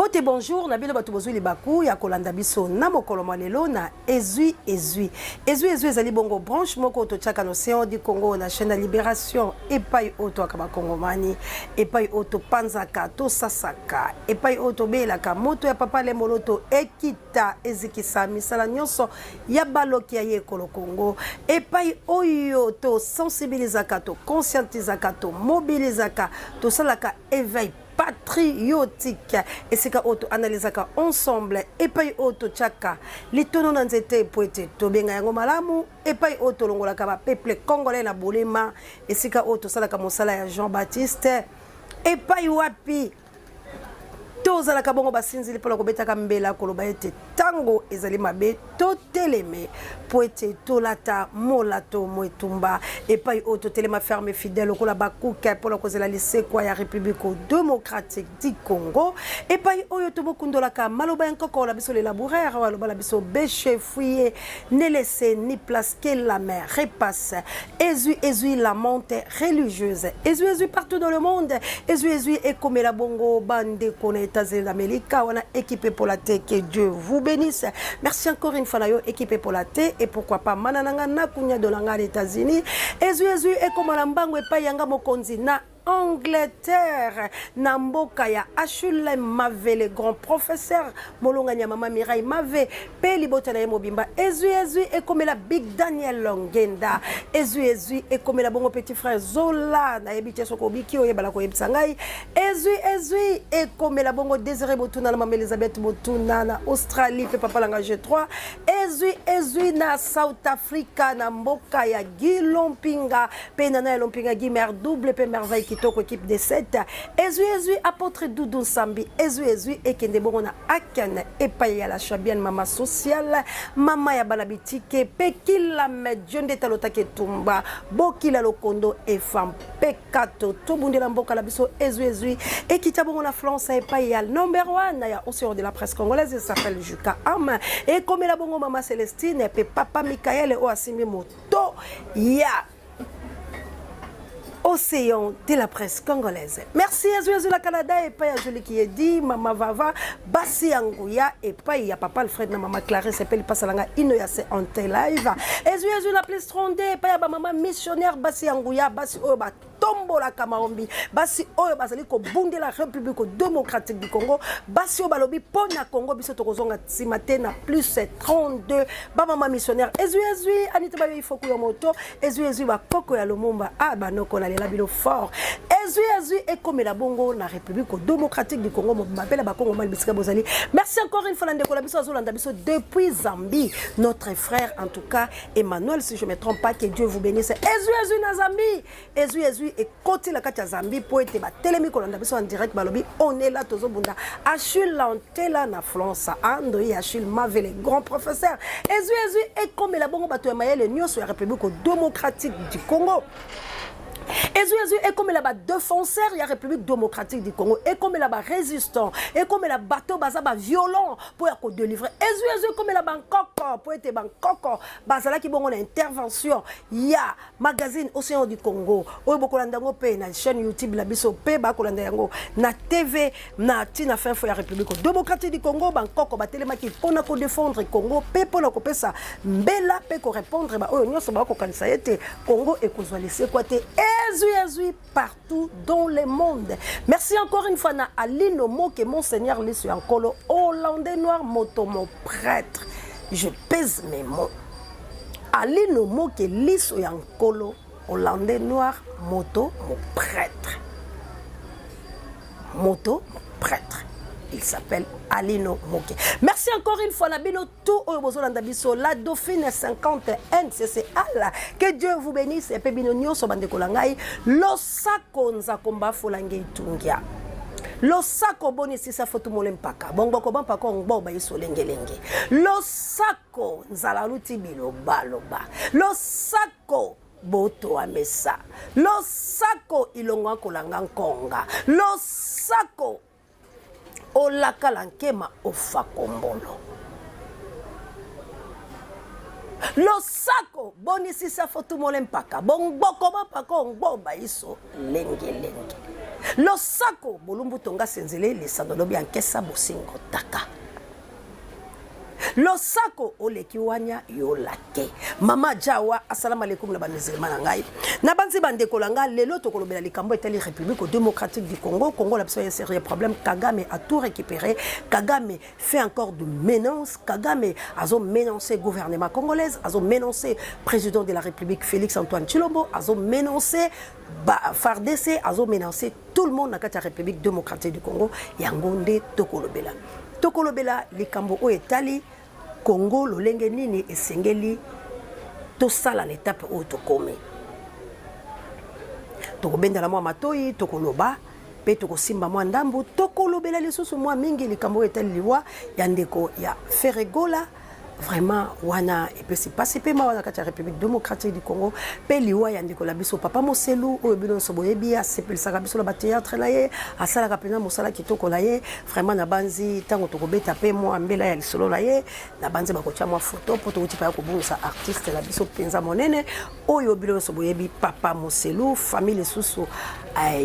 Bote bonjour, na bino batu bozwi libaku ya kolanda biso na mokolo malelo na ezui ezali bongo branche moko to chaka no séant du Congo na chaîne de libération epai oto akaba kongomani epai oto panzaka to sasaka epai oto belaka moto ya papa le moloto ekita ezikisa misala nyonso ya baloki ya ye kolo Congo epai oyo to sensibilisaka to conscientisaka to mobilisaka to salaka éveil patriotique et c'est auto analysaka ensemble et pas auto chaka litono na nzete poete to benga yango malamu et pas auto longola ka ba peuple congolais na bolema et c'est auto salaka mosala ya Jean-Baptiste et pas wapi tozala ka bongo basinzili pona ko betaka mbela koloba ete tango ezali mabe to teleme poete tolata molato moetumba et pas auto telema ferme fidèle ko la bakuka pona ko zela lisekwa ya République démocratique du Congo et pas oyo to bokundola ka maloba nkoko la biso les laboureurs waloba la biso béché fouillé ne laisser ni place que la mer repasse ezui la monte religieuse ezui partout dans le monde ezui et comme la bongo bande connaît États-Unis d'Amérique, on a équipé pour la thé, que Dieu vous bénisse. Merci encore une fois, équipé pour la thé, et pourquoi pas, manananga na kunya de l'anga des États-Unis, et comme la mbangue pa yanga mokonzi na Angleterre, Namboka ya Achille Mave, le grand professeur, Molonga Nyamama Mirai Mave, Peli Botana Mobimba, Ezui et comme la Big Daniel Longenda, Ezui et comme la bon petit frère Zola, Naebite Sokobiki, Oyebala Koyebsangai, Ezui et comme la bon Désiré Botuna, la maman Elisabeth Botuna, na Australie, Papa Langa G3, Ezui na South Africa, Namboka ya Guy Lompinga, Penana Lompinga Guy Mer double, P merveille Kitoko équipe de 7 ezui apôtre Doudou Sambi ezui et kende bongo na Akan et paya la chabienne mama sociale mama ya balabitike pekila medjonde talota ketumba bokila lokondo et femme pekato to bundela mboka la biso ezui et kita bongo na France et paya number 1 ya océan de la presse congolaise s'appelle Juka Am et comme la bongo mama Célestine et papa Michael o asimi moto ya Océan de la presse congolaise. Merci à Zouazou la Canada et pas à Jolie qui est dit, Mama Vava, Bassi Angouya et pas à Papa Alfred, Mama Clarisse et Peli Passalanga, Inoyase en live. Et Zouazou la plus strondée, pas à Mama missionnaire, Bassi Angouya, Bassi Oba, Tombo la Kamaombi, Bassi Oyo Basali, Bunde la République démocratique du Congo, Bassi Obalobi, Pona Congo, Bisso Tokozonga, Simatena, plus 32, Mama missionnaire, et Zouazou, Anita Bayo, il faut que moto, et Zouazou, Koko ya Lumumba, ah, bah non, qu'on a la bilo fort ezui et comme la bongo la République démocratique du Congo m'appelle ba Congo mal bisika bozali. Merci encore une fois la ndeko la biso azolanda biso depuis Zambie notre frère en tout cas Emmanuel si je me trompe pas que Dieu vous bénisse ezui na Zambie ezui et côté la kati ya Zambie pour être ba telemi kolanda biso en direct balobi on est là tozo bunda Achille Lantela na France ando y Achille Mave le grand professeur ezui et comme la bongo bato ya mayele nyonso ya République démocratique du Congo. Ezui et comme la défenseur il y a République démocratique du Congo et comme la résistant et comme la bateau bazaba violent pour y délivrer ezui comme la Bangkok pour être Bangkok bazala qui bon intervention il y a magazine Océan du Congo o bokolanda ngo pe na chaîne YouTube la biso pe ba kolanda yango na TV na tina fin fo ya République démocratique du Congo Bangkok ba telema qui pona ko défendre Congo pe pona ko pesa mbela pe ko répondre ba o nyoso ba ko kanisa yete Congo et ko laisser quoi te ezui partout dans le monde. Merci encore une fois na Alino Moke Monseigneur Lisu Ankolo Hollandais noir moto mon prêtre. Je pèse mes mots. Alino Moke Lisu Ankolo Hollandais noir moto mon prêtre. Moto mon prêtre. Il s'appelle Alino Moke. Merci encore une fois, Nabino, tout au Bozolanda Biso, la Dauphine 50 NCCL. Que Dieu vous bénisse. Et puis, Binonio, Sobande Kolangai, Losako Nzakomba Folange Tungia. Losako boni sisa foto molempaka. Bongo ko bampaka ngbo ba iso lengelenge. Losako nzalaluti biloba loba. Losako boto amesa. Losako ilongwa kolanga nkonga. Losako olaka lankema ofakombolo. Losako boni sisa foto molempaka. Bongo ko bampaka ngbo ba iso lengelenge. Losako bolumbu tonga senzele le sandolobi ankesa bosingo taka. Losako oleki wanya yolake. Mama Jawa assalamu alaikum na banizema na ngai. Na banzi bandeko langa lelo tokolobela likambo etali République démocratique du Congo. Congo la un sérieux problème. Kagame a tout récupéré. Kagame fait encore de menaces. Kagame a menacé gouvernement congolais, a menacé président de la République Félix Antoine Tshilombo, a menacé FARDC, a menacé tout le monde dans la République démocratique du Congo. Yangonde tokolobela. Tokolobela likambo o etali Congo lolenge nini esengeli to sala l'étape o tokome. Tokobenda la mwa matoi tokoloba pe tokosimba mwa ndambu tokolobela lisusu mwa mingi likambo etali liwa ya ndeko ya Feregola. Vraiment wana et puis c'est passé pema wana kati République démocratique du Congo pe liwa ya ndeko la biso papa Moselu oyo bino soboyebi a sepelisa biso la théâtre na ye asala ka pena mosala kitoko la ye vraiment na banzi tango tokobeta pe mo ambela ya lisolo la ye na banzi bakotia mwa photo poto uti pa kobungisa artiste la biso penza monene oyo bino soboyebi papa Moselu famille susu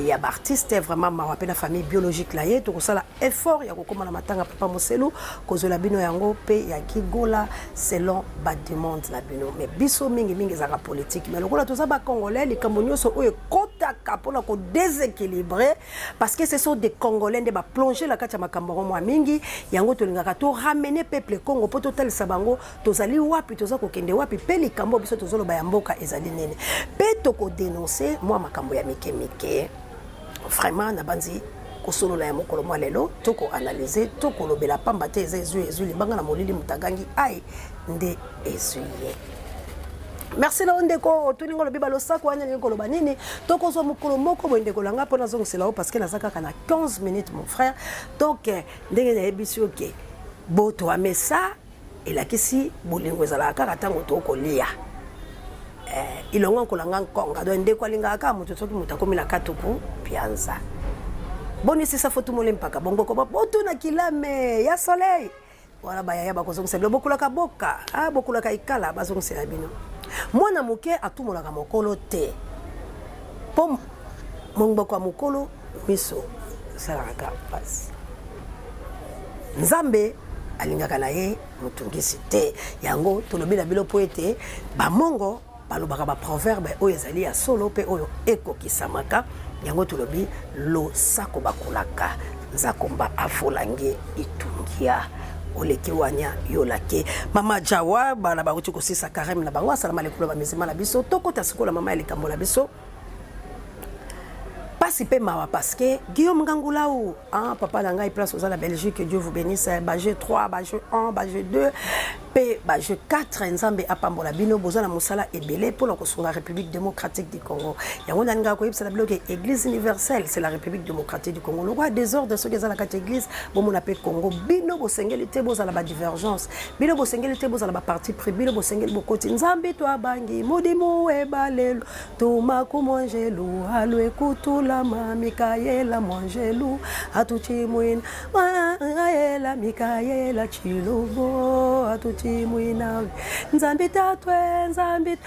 ya ba artiste vraiment ma wapena famille biologique la ye tokosala effort ya kokoma na matanga papa Moselu kozola bino yango pe ya kigola selon ba demande la bino mais biso mingi za politique mais lokola toza ba congolais les cambonios so oyo kota kapona ko déséquilibré parce que ce sont des congolais de ba plonger la kati ya makambo mo mingi yango tolingaka to ramener peuple Congo po total sabango tozali wapi toza ko kende wapi pe likambo biso tozolo ba mboka ezali nene pe toko dénoncer moi makambo ya mike vraiment na banzi kosolo la ya mokolo mwa lelo toko analyser toko lobela pamba te ezu libanga na molili mutagangi ai nde ezuye. Merci na ondeko tuningo lobi balosako wana ngolo banini toko zo mokolo moko bondeko langa pona zongo selao parce que nazaka kana 15 minutes mon frère donc ndenge na ebisi oke boto amesa elakisi bolingo ezala kaka tango toko lia ilongo kolanga nkonga do ndeko alinga aka mutu soki mutakomi na katupu pianza. Boni sisa foto mole mpaka bongo ko boto na kilame ya soleil wala baya bakozonga seblo bokulaka boka bokulaka ikala bazonga sela bino mwana muke atumolaka mokolo te pom mongboko ya mokolo miso salaka pas nzambe alingaka na ye mutungisi te yango tolobela bilo poete bamongo balobaka ba proverbe oyo ezali ya solo pe oyo ekokisamaka yango tolobi lo sako bakulaka nzakomba afolange itungia oleki wanya yolake mama Jawa bana bakuti kosisa karem na bango assalamu alaikum ba mizima la biso tokota sikola mama elikambo la biso pasi pe mawa parce que Guillaume Ngangulaou papa na ngai place aux la Belgique Dieu vous bénisse baje 3 baje 1 baje 2 pe baje 4 nzambe apambola bino bozana musala ebele pour la kosunga République démocratique du Congo yango nanga ko yebisa la bloque église universelle c'est la République démocratique du Congo le roi des ordres ce que za la carte église bomo na pe Congo bino bosengeli te bozala ba divergence bino bosengeli te bozala ba parti pris bino bosengeli bokoti nzambe to abangi modimo ebalelo to makumongelu alwe kutula Mikaela Mwangelou atuchimwina Mikaela Mikaela Chilubo atuchimwina nzambi tatwe nzambi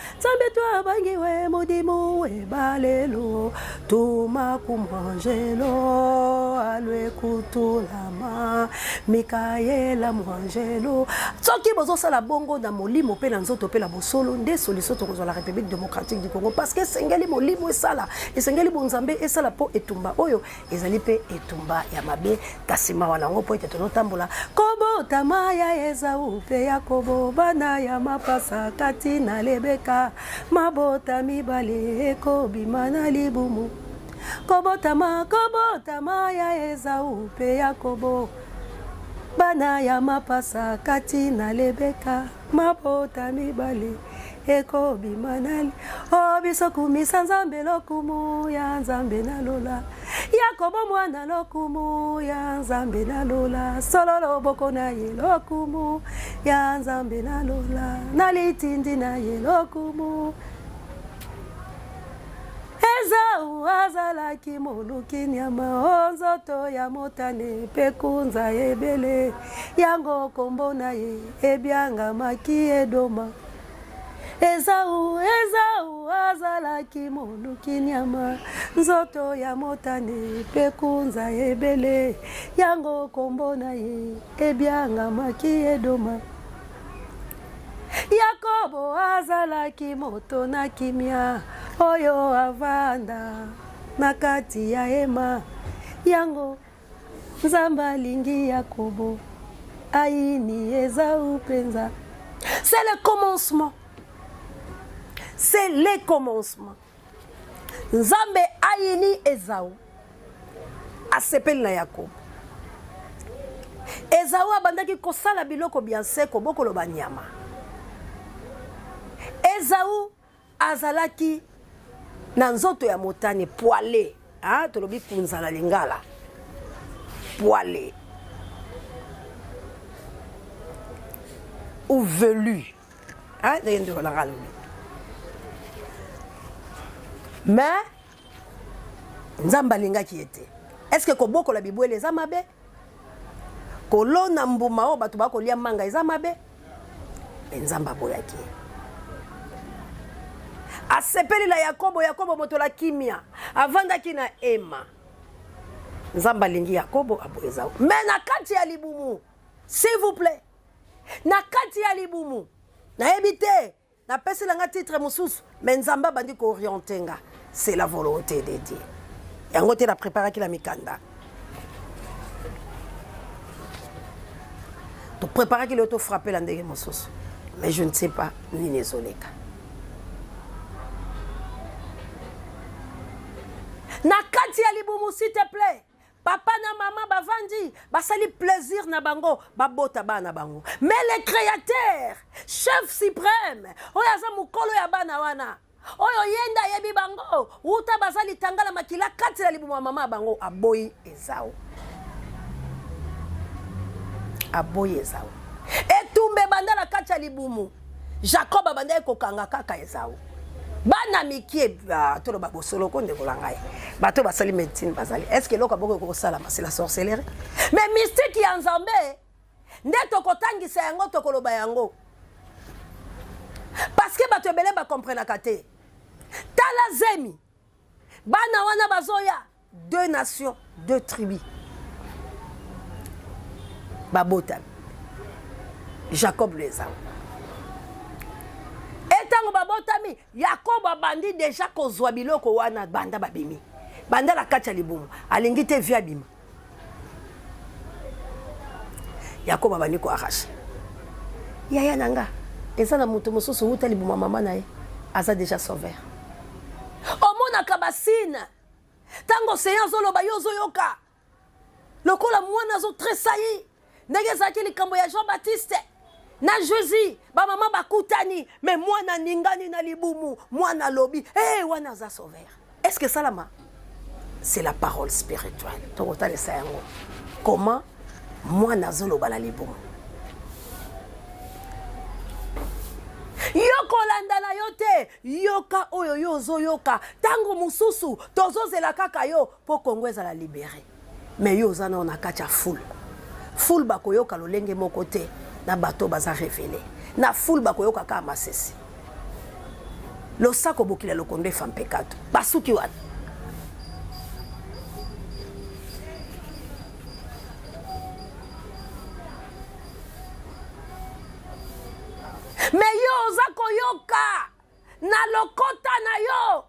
twabangiwe mudimu webalelo tuma kumwanjelo alwe kutulama Mikaela Mwangelou soki bozo sala bongo na molimo pe na nzoto pe la bosolo nde solution to la République démocratique du Congo parce que sengeli molimo esala esengeli bonzambe esala po etumba oyo ezali pe etumba ya mabe kasima wana ngo po etono tambola kobo tamaya ezau pe yakobo bana ya mapasa kati na lebeka mabota mibale ekobima na libumu kobo tamaya ezau pe yakobo bana ya mapasa kati na lebeka mabota mibale eko bimanali obiso kumisa nzambe lokumu ya nzambe na lola yakobo mwana lokumu ya nzambe na lola sololo boko na ye lokumu ya nzambe na lola nalitindi na ye lokumu Ezau azalaki moluki nyama onzoto ya motane pekunza ebele yango kombo na ye ebyanga maki edoma Ezau azalaki moluki nyama nzoto ya motane pe kunza ebele yango kombo na ye ebiangamaki edoma Yakobo azalaki moto na kimia oyo avanda na kati ya hema yango Nzambe alingi Yakobo aini Esau penza. C'est le commencement. C'est le commencement. Nzambe aini Esau asepeli na Yakobo. Esau abandaki kosala biloko bien seko bokolo banyama. Esau azalaki na nzoto ya motane poilé, hein, tolobi kunzala lingala. Poilé ou velu, hein, mais Nzambe alingaki ete. Est-ce que koboko la bibwele eza mabe? Kolona mbuma o bato bakolia manga eza mabe? Nzambe aboyaki. Asepeli la Yakobo, Yakobo moto la kimia avandaki na ema. Nzambe alingi Yakobo aboyeza. Mais na kati ya libumu, s'il vous plaît, na kati ya libumu na ebite na pesi langa titre mususu, mais Nzambe bandi ko orientenga, c'est la volonté de Dieu. Yango te na préparaki la mikanda. To préparaki le to frapper la ndenge mususu, mais je ne sais pas ni nezoleka. Na kati ya libumu, s'il te plaît. Papa na maman bavandi, basali plaisir na bango, babota ba na bango. Mais le créateur, chef suprême, oyaza mukolo ya bana wana. Oyo yenda yebi bango, uta basali tangala makila kati ya libumu mama bango, aboyi Esau. Aboyi Esau. Etumbe bandala kati ya libumu. Jacob abanda kokanga kaka Esau. Bana mikie tolo babosolo konde kolangai bato basali médecine basali est-ce que loko boko ko sala c'est la sorcellerie mais mystique ya Nzambe ndeto kotangisa yango tokoloba yango parce que bato ebele ba comprendre kate tala zemi bana wana bazoya deux nations deux tribus babota Jacob les Esau. Tango babotami Yakobo abandi déjà kozwa biloko wana banda babimi banda la kati ya libumu alingi te via bima Yakobo abandi ko arrache yaya nanga eza na mutu mususu uta libumu mama na ye aza déjà sauveur omona kabasina tango Seigneur zoloba yo zoyoka lokola mwana zo tresayi ndenge zaki likambo ya Jean-Baptiste na Jésus, ba maman bakutani, mais moi na ningani na libumu, moi na lobi, eh wana za sauveur. Est-ce que salama? C'est la parole spirituelle. Tokota le sayango. Comment moi na zolo bala libumu? Yoko landa na yote, yoka oyo yozo yoka, tango mususu, tozo zela kaka yo, po kongweza la libérer. Mais yo zana on a kacha full. Full bako yoka lolenge moko te. Na bateau baza révélé na foule bakoyoka ka masesi lo sako bokila lo konde fam pekato basuki wana mais yo zako yoka na lokota na yo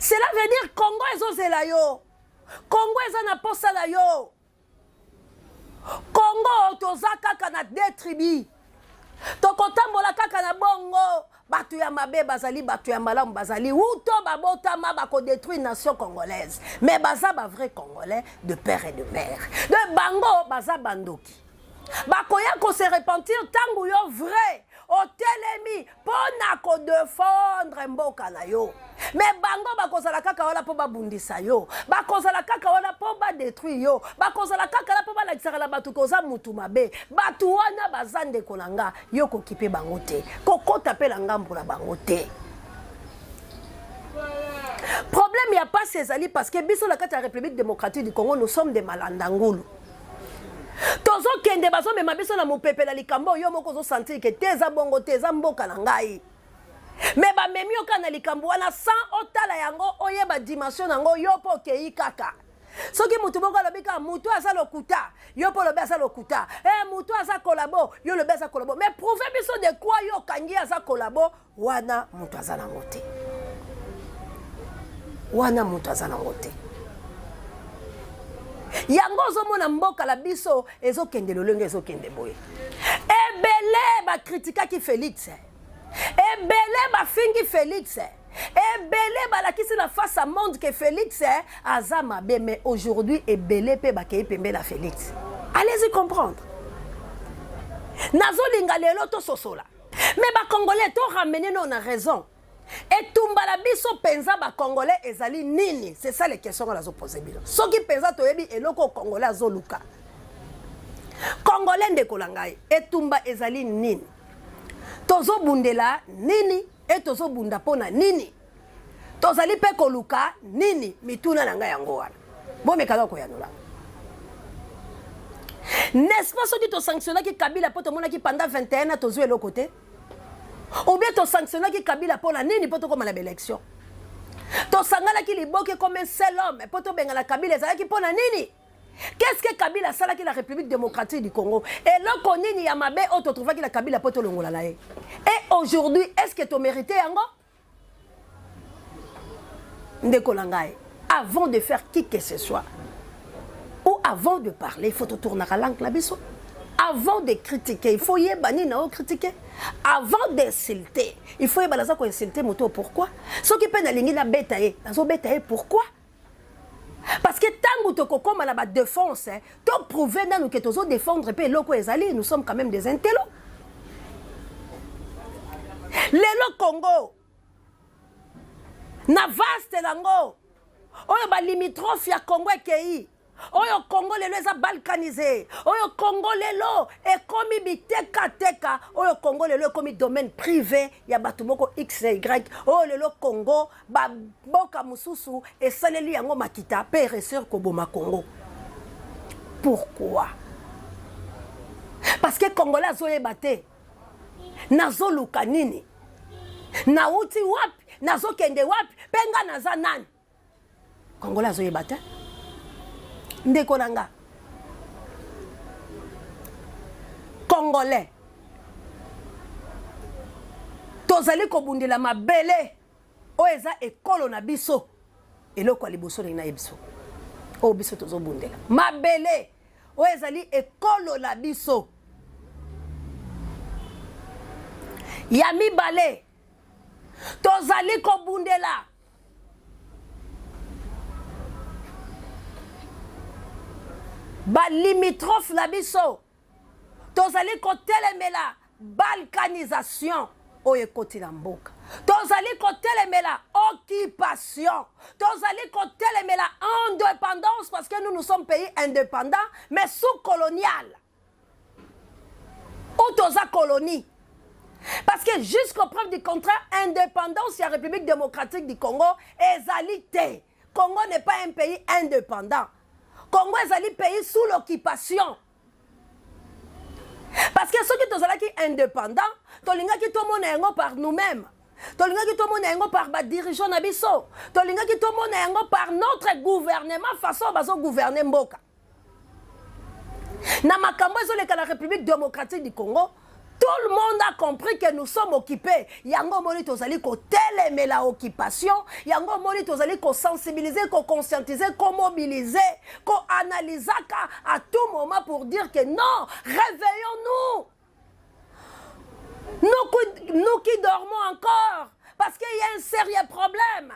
cela veut dire Congo ezozela yo Congo eza na posa na yo Congo toza kaka na deux tribus tokotambola kaka na bongo bato ya mabe bazali bato ya malamu bazali uto babotama bako détruire nation congolaise mais baza ba vrai congolais de père et de mère de bango baza bandoki bakoya ko se repentir tangu yo vrai otelemi pona ko défendre mboka na yo mais bango bakozala kaka wana po babundisa yo bakozala kaka wana po ba détruire yo bakozala kaka la po ba lakisaka la batu koza mutu mabe batu wana bazande kolanga yo kokipe bango te kokota pe la ngambo na bango te problème ya pas ezali parce que biso la kati ya République démocratique du Congo nous sommes des malandangulu tozo kende bazo mema biso na mopepe la likambo yo moko zo sentir que teza bongo teza mboka na ngai Mais ba memi okana likambo wana sans otala yango oyeba dimension nango yo po kei kaka. Soki mutu moko alobika mutu asa lokuta yo po lobe asa lokuta mutu asa kolabo yo lobe asa kolabo mais prouver biso de quoi yo kangi asa kolabo wana mutu asa nango te wana mutu asa nango te yango ozomona mboka la biso ezokende lolenge ezokende boye ebele bakritikaki Félix ebele bafingi Félix ebele balakisi la face à monde que Félix aza mabe mais aujourd'hui ebele pe bakei pembe la Félix allez-y comprendre nazolinga lelo to sosola mais ba congolais to ramener non a raison et tumba la biso penza ba congolais ezali nini c'est ça les questions qu'on a posé bilo soki penza to yebi eloko congolais azoluka congolais ndeko langai et tumba ezali nini tozo bundela nini et tozo bunda pona nini tozali pe koluka nini mituna nanga yango wana bo mekaka ko yanola n'est-ce pas soki to sanctionnaki Kabila po to monaki pendant 21 ans tozo elo côté ou bien to sanctionnaki Kabila pona nini po to koma na élection to sangala ki liboke comme un seul homme po to bengala Kabila ezalaki pona nini. Qu'est-ce que Kabila sala qui la République démocratique du Congo et là qu'on y a mabé on te trouve qu'il a Kabila poto longola là et aujourd'hui est-ce que tu mérites yango ndeko langai avant de faire qui que ce soit ou avant de parler il faut te tourner à langue la biso avant de critiquer il faut y bani na critiquer avant d'insulter il faut y balaza ko insulter moto pourquoi ce qui peut na lingi na betaye nazo betaye pourquoi. Parce que tant que tu as la défense, tu as prouvé que tu as défendre et nous sommes quand même des intellos. Le Congo, na vaste lango, oyo ba limitrophe ya Congo ekei, oyo Congo lelo eza balkanisé, oyo Congo lelo ekomi biteka teka, oyo Congo lelo ekomi domaine privé ya batu moko XY, oyo lelo Congo ba boka mususu esaleli yango makita pe reseur koboma Congo. Pourquoi? Parce que Congolais azoyeba te nazoluka nini nauti wapi nazokende wapi penga naza nani Congolais azoyeba te ndeko nanga Congolais tozali kobundela mabele oyo eza ekolo na biso eloko ya liboso na biso oyo biso tozobundela mabele oyo ezali ekolo na biso ya mibale tozali kobundela ba limitrophe la biso tozali kotelemela balkanisation oyo ekoti na mboka tozali kotelemela occupation tozali kotelemela indépendance parce que nous sommes pays indépendants mais sous-colonial ou toza colonie parce que jusqu'au preuve du contraire indépendance la République démocratique du Congo ezali te. Congo n'est pas un pays indépendant. Congo est un pays sous l'occupation. Parce que ceux qui sont indépendants, qui sont par nous-mêmes, qui sont par les dirigeants nabiso, qui sont par notre gouvernement façon de gouverner Mboka. Dans la République démocratique du Congo, tout le monde a compris que nous sommes occupés. Yango moni tozali ko télémer la occupation, yango moni tozali ko sensibiliser, ko conscientiser, ko mobiliser, ko analyser à tout moment pour dire que non, réveillons-nous. Nous qui dormons encore parce qu'il y a un sérieux problème.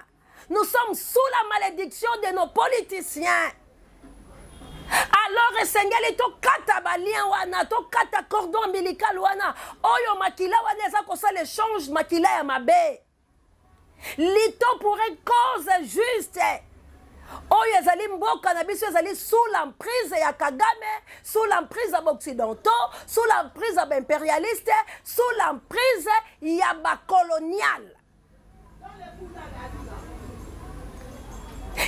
Nous sommes sous la malédiction de nos politiciens. Alors esengeli to kata balien wana to kata cordon ombilical wana oyo makila wana eza kosa l'échange makila ya mabe lito pour une cause juste oyo ezali mboka na biso ezali sous l'emprise ya Kagame sous l'emprise ya occidentaux sous l'emprise ya impérialiste sous l'emprise ya colonial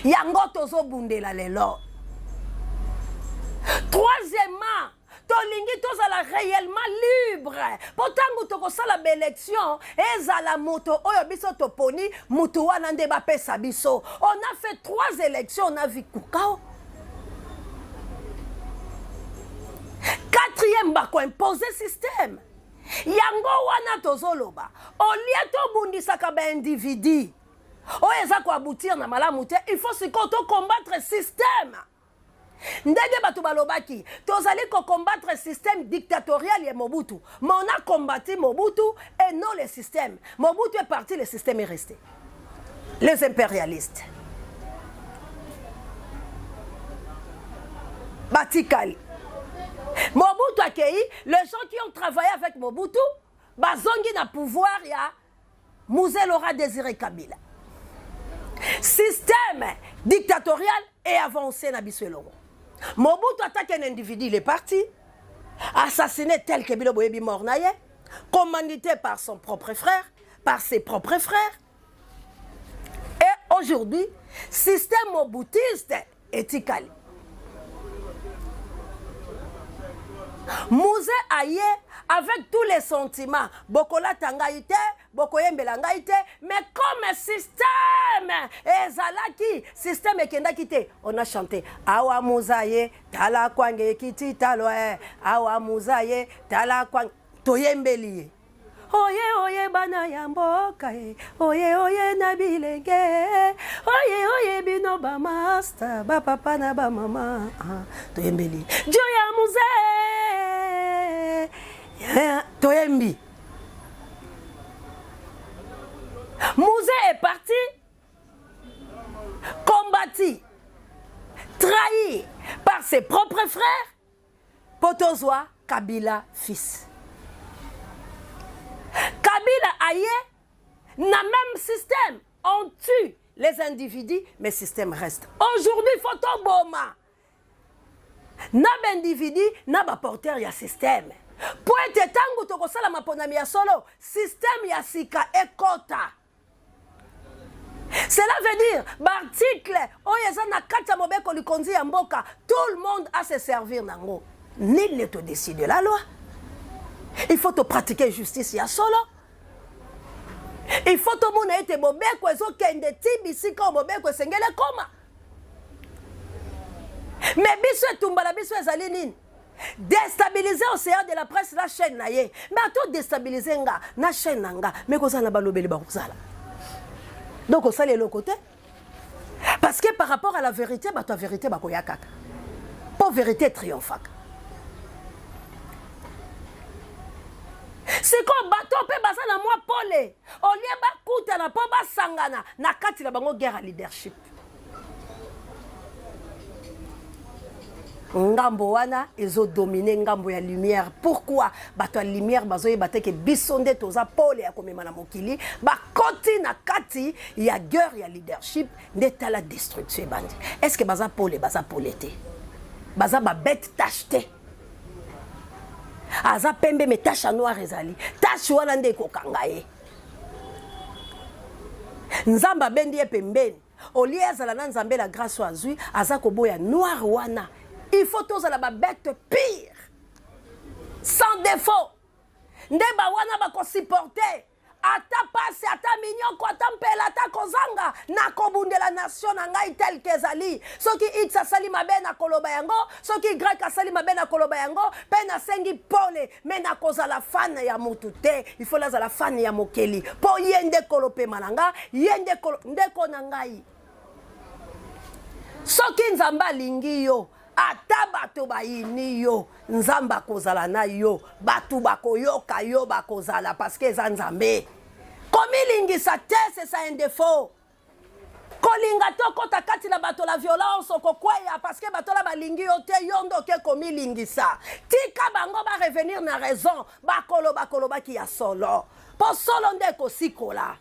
yango tozo bundela lelo. Troisièmement, tolingi tozala réellement libre. Potango toko sala l'élection, ezala moto oyo biso toponi, mutu wana nde ba pesa biso. On a fait 3 élections, on a vu Koukao. 4e bako imposer système. Yango wana tozoloba. Olie to bundisaka ba individu. Oyo eza ko aboutir na malamu te, il faut sikoto combattre système. Ndenge bato balobaki, tozali ko combattre le système dictatorial et Mobutu. Mais on a combattu Mobutu et non le système. Mobutu est parti, le système est resté. Les impérialistes. Batikali. Mobutu a accueilli, les gens qui ont travaillé avec Mobutu, bazongi na pouvoir ya Mouzé Laurent Désiré Kabila. Système dictatorial et avancé na Biswelongo. Mobutu attaque un individu, il est parti, assassiné tel que Bilo Boyebi Mornaye, commandité par son propre frère, par ses propres frères. Et aujourd'hui, système mobutiste est Tikali. Mouzé Aye, avec tous les sentiments, Bokola Tangaïte, Bokoyembe Langaïte, mais comme système, Ezalaki, système Ekendakite, on a chanté Awa Mouzaye, Tala Kwange Kiti Taloe, Awa Mouzaye, Tala Kwange, Toyembeli. Oye oye bana yamboka oye oye nabilenge oye oye bino ba master ba papa na ba mama toyembeli Joya Mouzé toyembi. Mouzé est parti, combattu, trahi par ses propres frères, Potozwa Kabila fils. Kabila Aye n'a même système. On tue les individus, mais le système reste. Aujourd'hui, il faut tout boma. N'a d'individu, n'a pas porteur, il y a système. Pour être tango to kosala maponami ya solo, système ya sika ekota. Cela veut dire, l'article, tout le monde a se servir nango. Nul ne te décide de la loi. Il faut te pratiquer justice ya solo. Il faut tout le monde ait bobeko ezo kende tibisika bobeko sengele koma. Mais biso tumbala biso ezali nini? Déstabiliser l'océan de la presse la chaîne na ye. Mais to déstabiliser nga na chaîne nga, mais ko na balobeli ba kozala. Donc on sait le côté. Parce que par rapport à la vérité, bah ta vérité bah koya kaka. Pas vérité triomphante. C'est comme bateau pe basa na moi pole. Au lieu ba kuta na po ba sangana na kati la bango guerre à leadership. Ngambo wana ezo dominer ngambo ya lumière. Pourquoi? Bato ya lumière bazoye bateke bisonde toza pole ya komema na mokili ba koti na kati ya guerre ya leadership ndeta la destruction bandi. Est-ce que baza pole te? Baza ba bête tachete. Aza pembe me tache noire ezali. Tache wana nde kokanga ye. Nzamba bendi ye pembeni. Olie azala na nzambe la grâce azui aza koboya noir wana. Il faut tous la bête pire. Sans défaut. Ndeba wana ba ko supporter. Ata passe ata mignon ko ata mpela ata kozanga na kobunde la nation na ngai tel que ezali. Soki X asali mabe na koloba yango, soki Y asali mabe na koloba yango, pe na sengi pole, mais na kozala fan ya mutu te. Il faut la za la fan ya mokeli. Po yende kolope malanga, yende kolo ndeko na ngai. Soki nzamba lingi yo ata bato bayini yo nzamba kozala na yo batu bakoyoka yo bakozala parce que eza nzambe komilingisa te c'est ça un défaut kolinga to kota kati na bato la violence okokweya parce que bato la balingi yo te yondo ke komilingisa tika bango ba revenir na raison bakoloba ki ya solo po solo nde kosikola.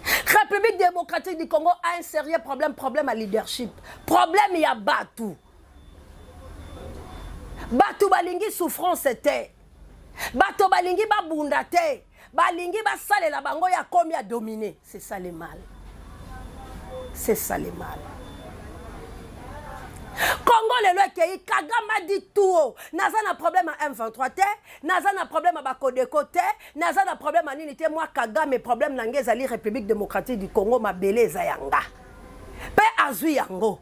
République démocratique du Congo a un sérieux problème à leadership. Problème il y a Batou. Batou balingi souffrance était. Batou balingi ba bundate. Balingi ba sale la bango ya komi a dominé. C'est ça le mal. C'est ça le mal. Congo le loi Kagame dit tout. Naza na problème à M23 te, naza na problème à Bakodeko te, naza na problème à Ninité moi Kagame problème na ngezali République démocratique du Congo ma belé zayanga. Pe azui yango.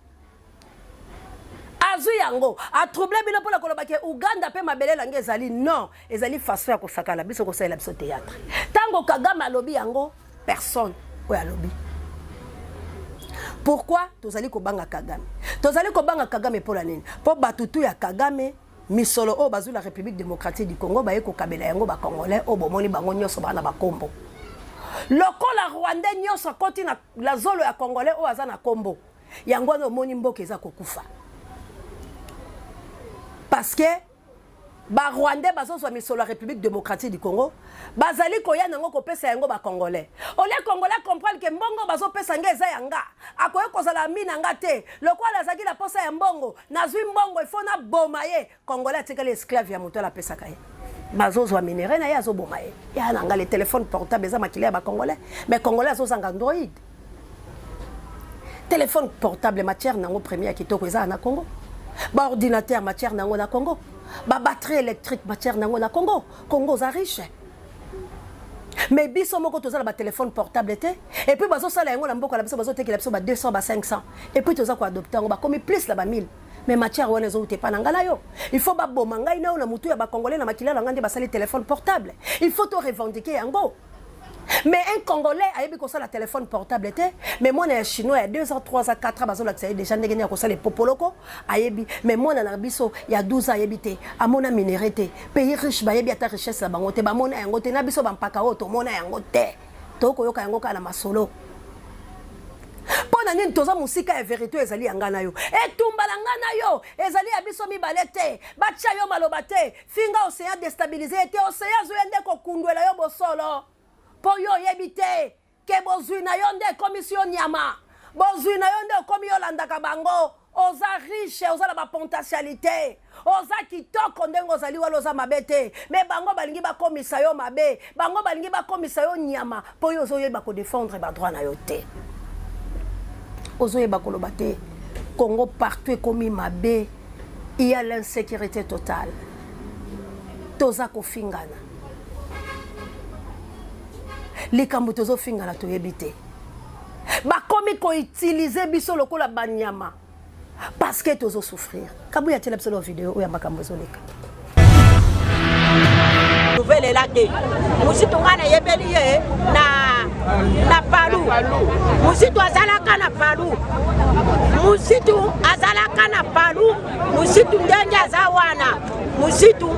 Azui yango a troublé bilo pour la kolobake Uganda pe ma belé la ngezali non, ezali façon ya kosakala biso ko sala biso théâtre. Tango Kagame alobi yango personne oya alobi. Pourquoi tozali kobanga Kagame? Tozali kobanga Kagame pour la nini? Pour batutu ya Kagame misolo o bazu la République démocratique du Congo ba yeko kabela yango ba Congolais o bomoni bango nyoso bana ba kombo. Lokola Rwandais nyoso koti na la zolo ya Congolais o azana kombo. Yango no moni mboka eza kokufa. Parce que ba Rwandais bazo so misolo la République démocratique du Congo bazali koya nango ko pesa yango ba Congolais. Ole Congolais comprendre que mbongo bazo pesa ngeza yanga. Akoye kozala mina ngate. Lokola zaki la posa ya mbongo, nazwi mbongo ifona bomaye. Congolais tikale esclave ya moto la pesa kaye. Bazo zo minere na ya zo bomaye. Ya nanga les téléphones portables za makile ba Congolais, mais Congolais zo zanga Android. Téléphone portable matière nango premier kitoko eza na Congo. Ba ordinateur matière nango na Congo. Ba batterie électrique matière nango na Congo. Congo za riche. Mais biso moko tozala ba téléphone portable té et puis bazo sala yango na mboko la biso bazo tekela biso ba 200 ba 500 et puis toza ko adopter ngo ba comme plus la ba 1000 mais matière wana zo utepa na ngala yo il faut ba boma ngai na mutu ya ba Congolais na makila la ngande ba sala téléphone portable il faut to revendiquer yango. Mais un Congolais a eu ça la téléphone portable était mais moi un chinois il y a 2 ans 3 ans 4 ans bazo la déjà ndengeni ko ça les popoloko ayebi mais moi na biso il y a 12 ans ayebité a mona minérité pays riche ba yebi ata richesse ba ngote ba mona yango te na biso ba mpaka o to mona yango te to ko yoka yango kala masolo pona nini toza musika ya vérité ezali yanga na yo etumbala ngana yo ezali ya biso mibale te bacha yo maloba te finga océan déstabilisé te océan zo yende ko kundwela yo bosolo po yo yebite ke bozui na yo nde commission nyama bozui na yo nde komi yo landaka bango oza riche oza na ba potentialité oza kitoko ndengo ozali wala oza mabe te mais bango balingi bakomisa yo mabe bango balingi bakomisa yo nyama po yo ozoyeba ko défendre ba droit na yo te ozoyeba koloba te Congo partout ekomi mabe il y a l'insécurité totale toza kofingana les kambutozo fingala to yebite ba komi ko utiliser biso lokola banyama parce que tozo souffrir kabuya tela biso vidéo oya makambozo leka nouvelle là de musitu ngana yebeli ye na palu musitu azalaka na palu musitu azalaka na palu musitu ndenge azawana musitu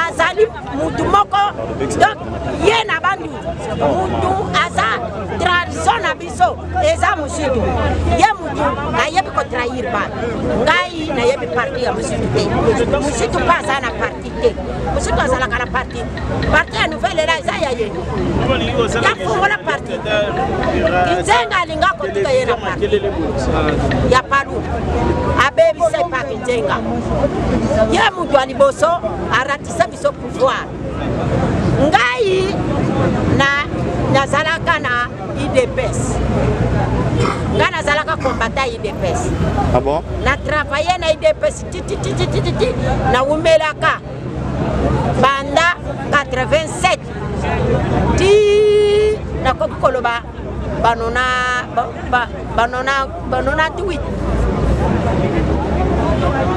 azali mutu moko donc ye na bandu mutu aza tradition na biso eza musitu ye mutu ayebi ko trahir ba ngai na yebi parti ya musitu te musitu pa aza na parti te musitu azalaka na parti ya nouvelle là eza ya ye ya fongola parti Nzenga alinga kotika ye na parti ya palu abebi se pa Nzenga ye mutu aliboso aratisa biso pouvoir ngai nazalaka na IDPS nga nazalaka combattant IDPS. Ah bon? Na travailler na IDPS titi na umelaka banda 87 ti na kokoloba banona tweet.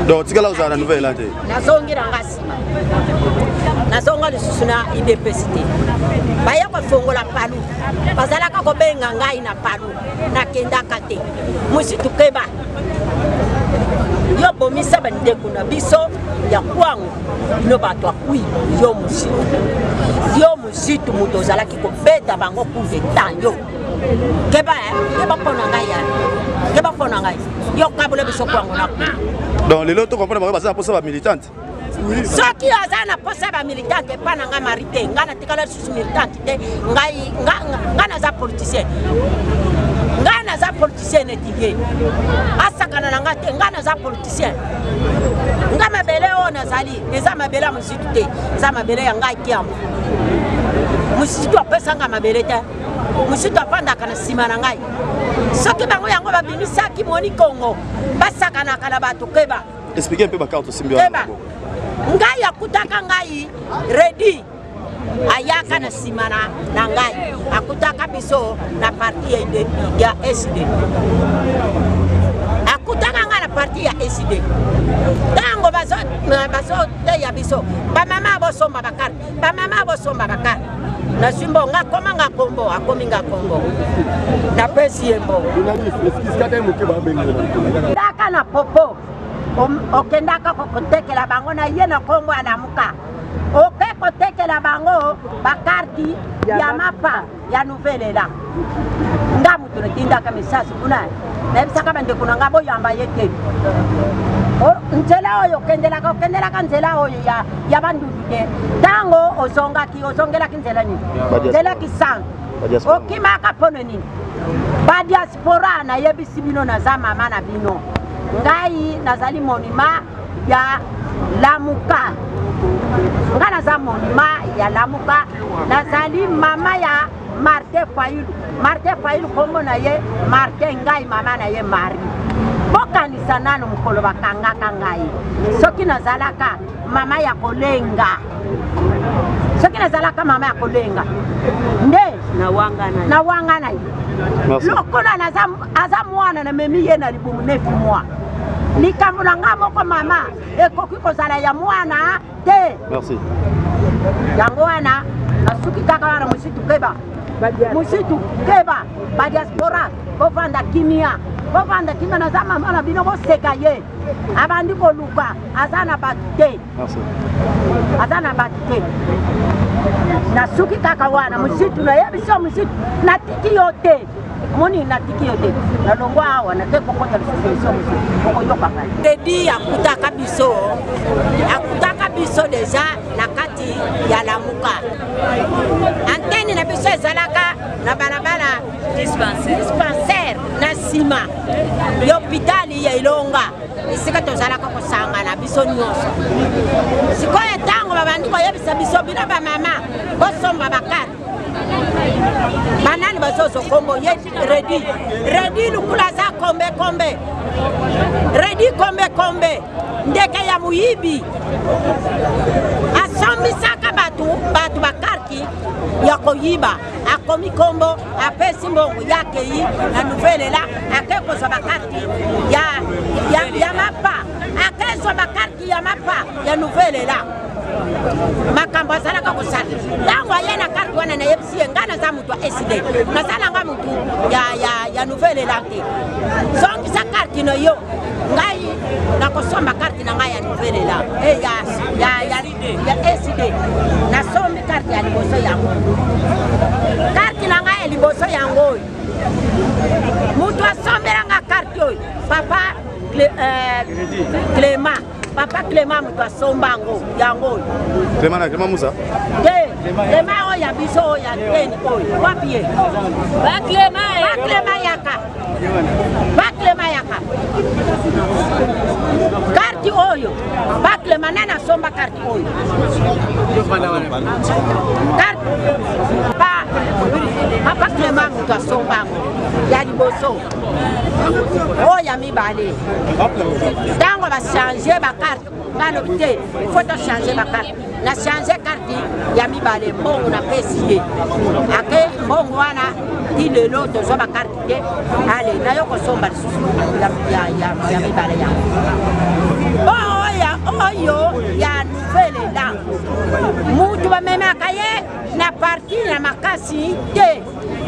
Donc tika la uzana nouvelle là te. Nazongira ngasi. Nazonga lisusu na IDPS te. Baya ko fongola palu. Bazalaka ko benga ngai na palu na kendaka te. Musitu keba. Yo bomisa bandeko na biso ya kwangu no bato akui yo musitu muto zalaki ko beta bango kuve tanyo keba pona ngai ya keba pona ngai yo kabule biso kwangu na donc les loto comprendre ba pour ça ba militante soki azana posa ba militante pa na nga marité ngana tikala susu militante te ngai ngana za politicien ngana za politicien etige asakana na ngate ngana za politicien ngama bele ona zali eza mabela musitu te za mabele ya ngai kiambo musitu apesa ngama mabele te musitu apanda kana sima na ngai soki bango yango babimisaki moni Congo basakana kana bato keba expliquer un peu ma carte aussi bien. Ngai akutaka ngai ready ayaka na simana na ngai akutaka biso na parti ya SD akutaka ngai na parti ya SD tango bazo te ya biso ba mama bosomba bakar na simbo nga koma nga kombo akomi nga kombo na pesi embo daka na popo okendaka kotekela bango na ye na kombo alamuka oke kotekela bango bakarti ya mapa ya nouvelle la nga mutu natindaka message kuna nayebisaka bandeko na nga boyamba ye te nzela oyo okendelaka nzela oyo ya bandundu te ntango ozongelaki nzela nini nzela kisan okimaka mpono nini badiaspora nayebisi bino naza mama na bino ngai nazali monima ya lamuka nga naza monima ya lamuka nazali mama ya Martin Fayulu kombo na ye Martin ngai mama na ye Mari bokanisa nano mukolo bakangaka ngai soki nazalaka mama ya kolenga nde na wanga na ye lokola aza mwana na memi ye na libumu 9 mois likambo na nga moko mama ekoki kozala ya mwana te yango wana nasuki kaka wana musitu keba badiaspora bovanda kimia naza mama na bino boseka ye abandi koluka aza na batu te nasuki kaka wana musitu nayebiso musitu natiki yo te moni natiki yo te nalongwa awa nate kokota lisusu musitu okoyoka ngai dedi akutaka biso deja na kati ya lamuka antenne na biso ezalaka na balabala dispensaire na sima y'hôpitali ya Ilonga esika tozalaka kosangana biso nyonso sikoyo ntango babandi koyebisa biso bino bamama bosomba bakati banani bazozo kombo ye redi lukula za kombe redi kombe ndeke ya muyibi asombisaka batu bakarki ya koyiba akomi kombo apesi mbongo yake yi na nouvelle la akekozwa bakarki ya mapa akezwa bakarki ya mapa ya nouvelle la makambo azalaka kosala ntango aye na karte wana nayebisi ye ngai naza mutu ya SD nazalanga mutu ya nouvelle la te zongisa karte na yo ngai nakosomba karte na ngai ya nouvelle la ya SD nasombi karte ya liboso yango karte na ngai ya liboso yango oyo mutu asombelanga karte oyo papa Clément mutu asomba yango Clément Musa Clément oyo ya biso oyo ya teni oyo wapi ye ba Clément yaka karti oyo ba Clément nani asomba karti oyo papa Clément mutu asomba ya liboso oyo ya mibale ntango bachange bakarte ngalobi te faut tochange bakarte na change karte ya mibale mbongo na pesi ye ake mbongo wana ti lelo tozwa bakarte te ale nayo kosomba lisusu ya mibale yango oyo ya nouvelle la mutu bamemaka ye na parti na makasi te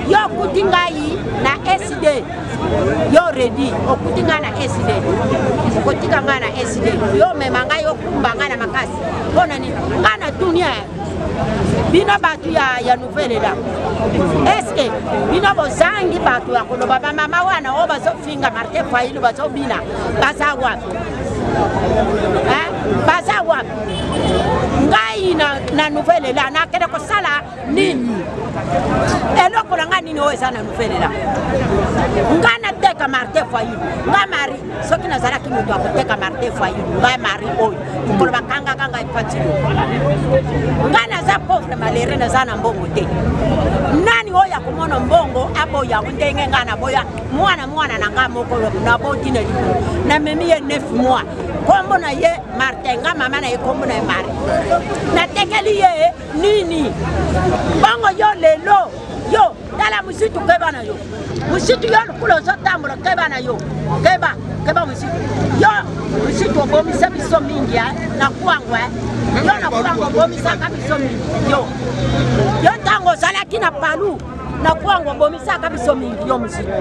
yo okuti ngai na SD yo redi okuti ngai na SD okotika ngai na SD yo mema ngai okumba ngai na makasi mpona nini ngai na dunia bino batu ya nouvelle la eske bino bozangi batu ya koloba bamama wana oyo bazofinga Martin Fayulu bazobina baza wapi ngai ngai na nouvelle là na kede ko sala nini eloko na nga nini oyo eza na nouvelle là nga nateka Martin Fayulu nga mari soki nazalaki moto akoteka Martin Fayulu nga mari oyo mokolo bakangaka ngai patilo nga naza pauvre malere naza na mbongo te nani oyo akomona mbongo aboyango ndenge nga naboya mwana na nga moko naboti na libu namemi ye 9 mois kombo na ye Martin nga mama na ye kombo na ye Mari natekeli ye nini bongo yo lelo yo tala musitu keba na yo musitu yo lukulo zotambulo keba na yo keba musitu yo musitu obomisa biso mingi na kuangwa yo na kuangwa obomisa biso mingi yo tango zalaki na palu na kuangwa obomisa biso mingi yo musitu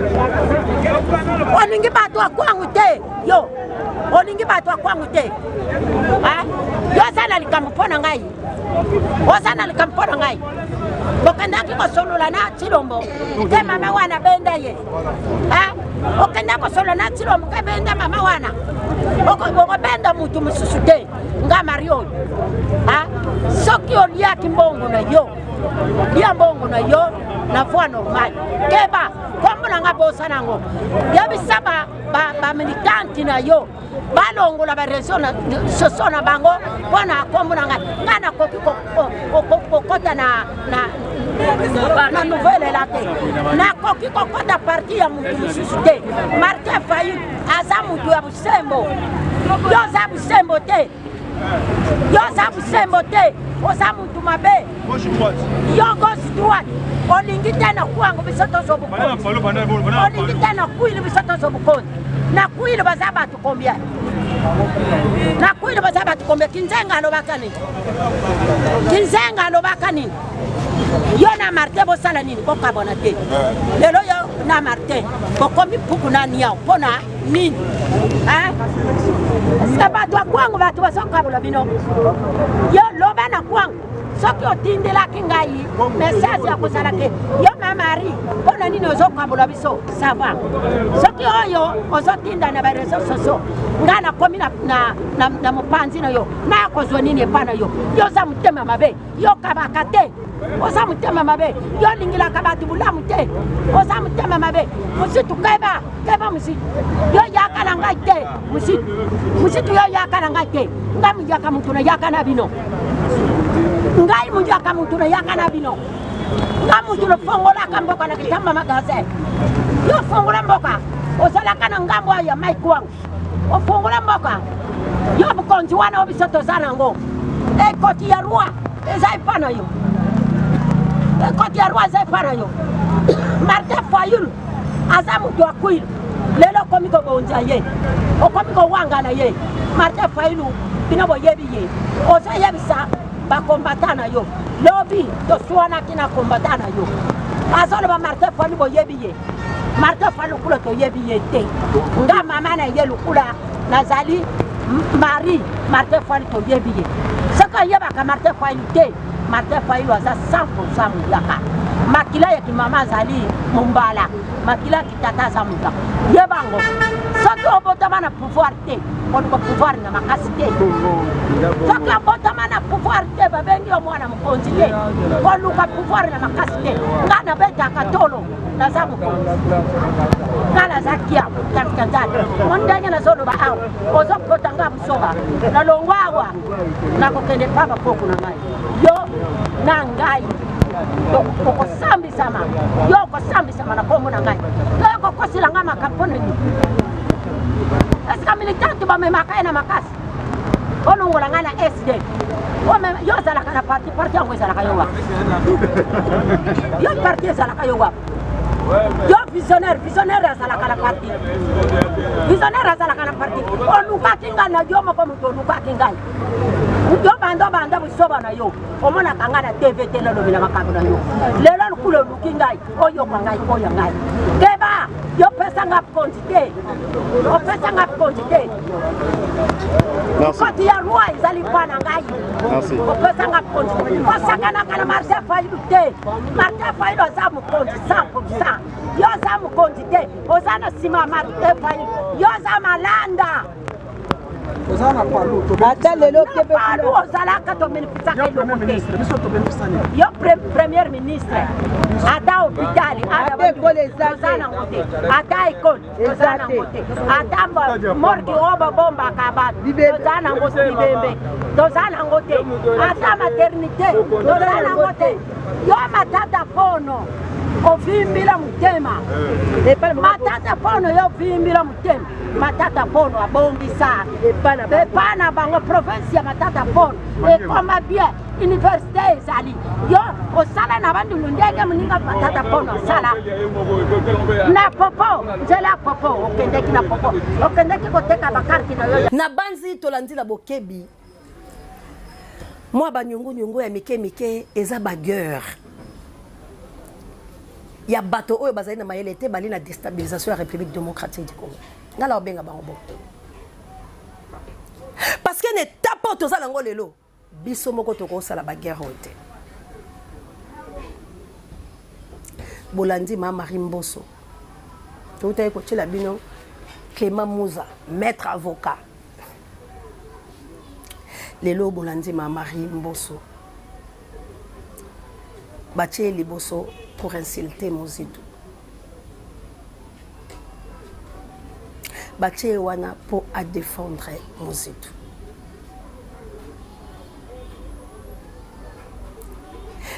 oningi bato akwangu te yo oningi bato akwangu te yo sana likampona ngai osana likampona ngai okendaki kosolola na Chilombo ke mama wana benda ye okenda kosolola na Chilombo ke benda mama wana okobenda mutu mususu te nga Mario soki oliaki mbongo na yo lia mbongo na yo na voie normal keba kombo na nga bosa nango yabisa ba militanti na yo balongola ba réseau na soso na bango wana kombo na nga ngana koki kokota na nouvelle la te na koki kokota parti ya mutu mususu te Martin Fayulu aza mutu ya busembo yo za busembo te oza mutu mabe yo gauche droite olingi te na kuango bisoto zobukondi olingi te na kuili bisoto zobukondi na kuili baza batu combien Kinzenga alobaka nini yo na Martin bosala nini bokabona te lelo yo na Martin bokomi puku nani yao pona nini sa bato akwangu bato basokabola bino yo loba na kwangu soki otindelaki ngai message ya kozala ke yo mamari pona nini ozokabola biso sava soki oyo ozotinda na bareseau soso nga nakomi na mopanzi na yo nakozwa nini epa na yo yo za motema mabe yo kabaka te oza motema mabe yo lingilaka bato bulamu te oza motema mabe musitu keba musitu yo yaka na ngai te musitu yo yaka na ngai te nga mujaka mutu na yaka na bino ngai mujaka mutu na yaka na bino nga mutu na fongolaka mboka na kitamba magasin yo fongola mboka ozalaka na ngambo ya maiki wangu ofongola mboka yo bukonzi wana obisoto za nango ekoti ya roi eza epa na yo ekoti ya roi eza epa na yo Martin Fayulu aza mutu akwilu lelo okomi kobonza ye okomi kowanga na ye Martin Fayulu bino boyebi ye oza yebisa bakombata na yo lobi toswanaki na kombata na yo azoloba Martin Fayulu boyebi ye Martin Fayulu kula toyebi ye te nga mama na ye lukula nazali Marie Martin Fayulu toyebi ye saka yebaka Martin Fayulu te Martin Fayulu aza 100% muyaka makila ya kimama azali mumbala makila kitata za muta yebango soki obotama na pouvoir te onuko pouvoir na makasi te soki obotama na pouvoir te babengi yo mwana mokonzi te oluka pouvoir na makasi te nga nabetaka tolo naza mokonzi nga naza kia kanzali ondenge nazoloba awa ozokota nga busoba nalongwa awa nakokende papa poku na ngai yo na ngai okosambisama yo okosambisama na kombo na ngai yo okokosila nga makampone ni esika militante bamemaka ye na makasi onongola ngai na SD yo ozalaka na parti yango ezalaka yo wapi yo parti ezalaka yo wapi yo visionnaire azalaka na parti visionnaire azalaka na parti olukaki ngai na yo moko moto olukaki ngai yo banda busoba na yo omonaka ngai na TV te lolobela makambo na yo lelo lukula oluki ngai oyoka ngai oya ngai keba yo pesa nga quantité opesa nga quantité koti ya roi ezali mpa na ngai opesa nga quantité osakanaka na Martin Fayulu te Martin Fayulu aza mokonzi 100%. Yo za mokonzi te oza na nsima Martin Fayulu yo za malanda tozana palu atale lo kebe palu ozalaka to bénéficiaire de yo premier ministre ata hôpital ata école ezana ngote ata école ezana ngote ata morgue oba bomba kaba tozana ngote bibembe tozana ngote ata maternité tozana ngote yo matata pono ovimbila mutema matata pono yo vimbila mutema matata pono abongisa epana bango province ya matata pono ekoma bien université ezali yo osala na bandu ndenge muninga matata pono osala na popo nzela popo okendeki na popo okendeki koteka bakarti na yo na banzi tolandila bokebi mwa banyungu ya mike eza bagueur ya bato oyo bazali na mayele te bali na déstabilisation ya République démocratique du Congo ngala obenga bango parce que ne tapo tozala ngo lelo biso moko tokosala baguerre oyo te bolandi Marie Mboso toutaye kotiela bino Clément Mouza maître avocat lelo bolandi Marie Mboso batie liboso pour insulter Mozitu. Batie wana pour à défendre Mozitu.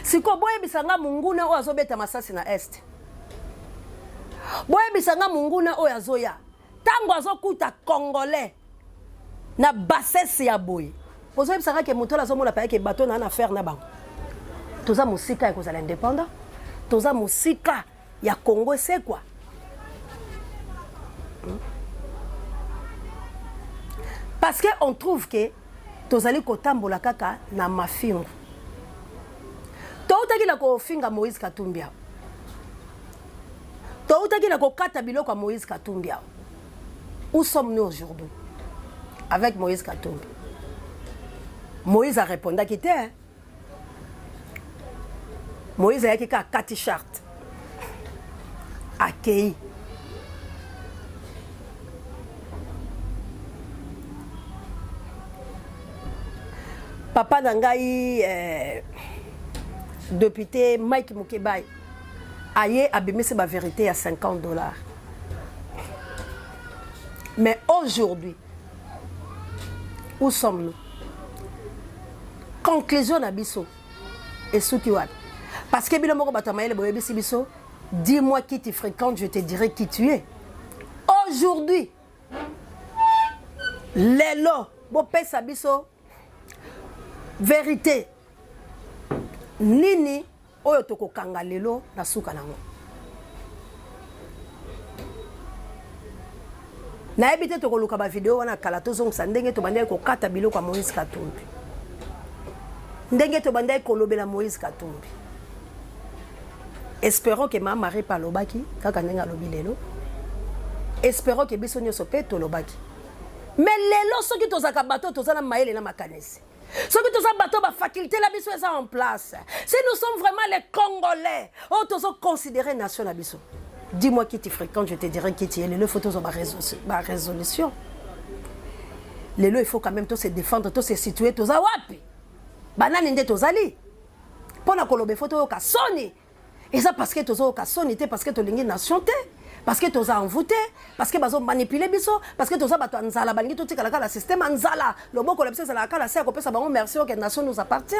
Siko boye bisanga munguna o azobeta masasi na est. Boye bisanga munguna o azoya. Tango azokuta congolais na bassesse ya boye. Bozo bisanga ke mutola azomona pa ke bateau na affaire na bango. Toza musika ya kozala indépendant. Toza musika ya Congo c'est quoi? Parce que on trouve que tozali kotambola kaka na mafingo. Toutaki la ko finga Moïse Katumbi. Toutaki la ko kata biloko Moïse Katumbi. Où sommes-nous aujourd'hui avec Moïse Katumbi? Moïse a répondu qu'il était. Moïse a écrit à Cathy Charte. Accueilli. Papa Nangaï, député Mike Mukebai, a abîmé sa vérité à $50. Mais aujourd'hui, où sommes-nous? Conclusion d'Abisso et Soukiwad. Parce que dis-moi qui tu fréquentes, je te dirai qui tu es. Aujourd'hui, Lelo, Bopé Sabiso, vérité. Nini, Oyotoko Kanga Lelo, Nasuka Nango. Na ebite to koluka ba vidéo wana kala to zong sandenge to bandai ko kata biloko Moïse Katumbi. Ndenge to bandai ko lobela Moïse Katumbi. Espérons que ma Marie palobaki kaka ndenga lobi lelo. Espérons que biso nyoso pe to lobaki. Mais lelo soki to zaka bato to zana maele na makanesi. Soki to zaka bato ba faculté la biso eza en place. Si nous sommes vraiment les Congolais, on to zo considérer nation la biso. Dis-moi qui tu fréquentes, je te dirai qui tu es. Les photos ont ma résolution. Les il faut quand même tous se défendre, tous se situer, tous à wapi. Banane nde tozali. Pona kolobe photo ka soni. Et ça parce que tous au ka soni te parce que to lingi nation te, parce que tous a envoûté, parce que bazo manipuler biso, parce que tous a bato nzala balingi to tika la système nzala. Le boko le pesa la kala c'est ko pesa bango merci que nation nous appartient.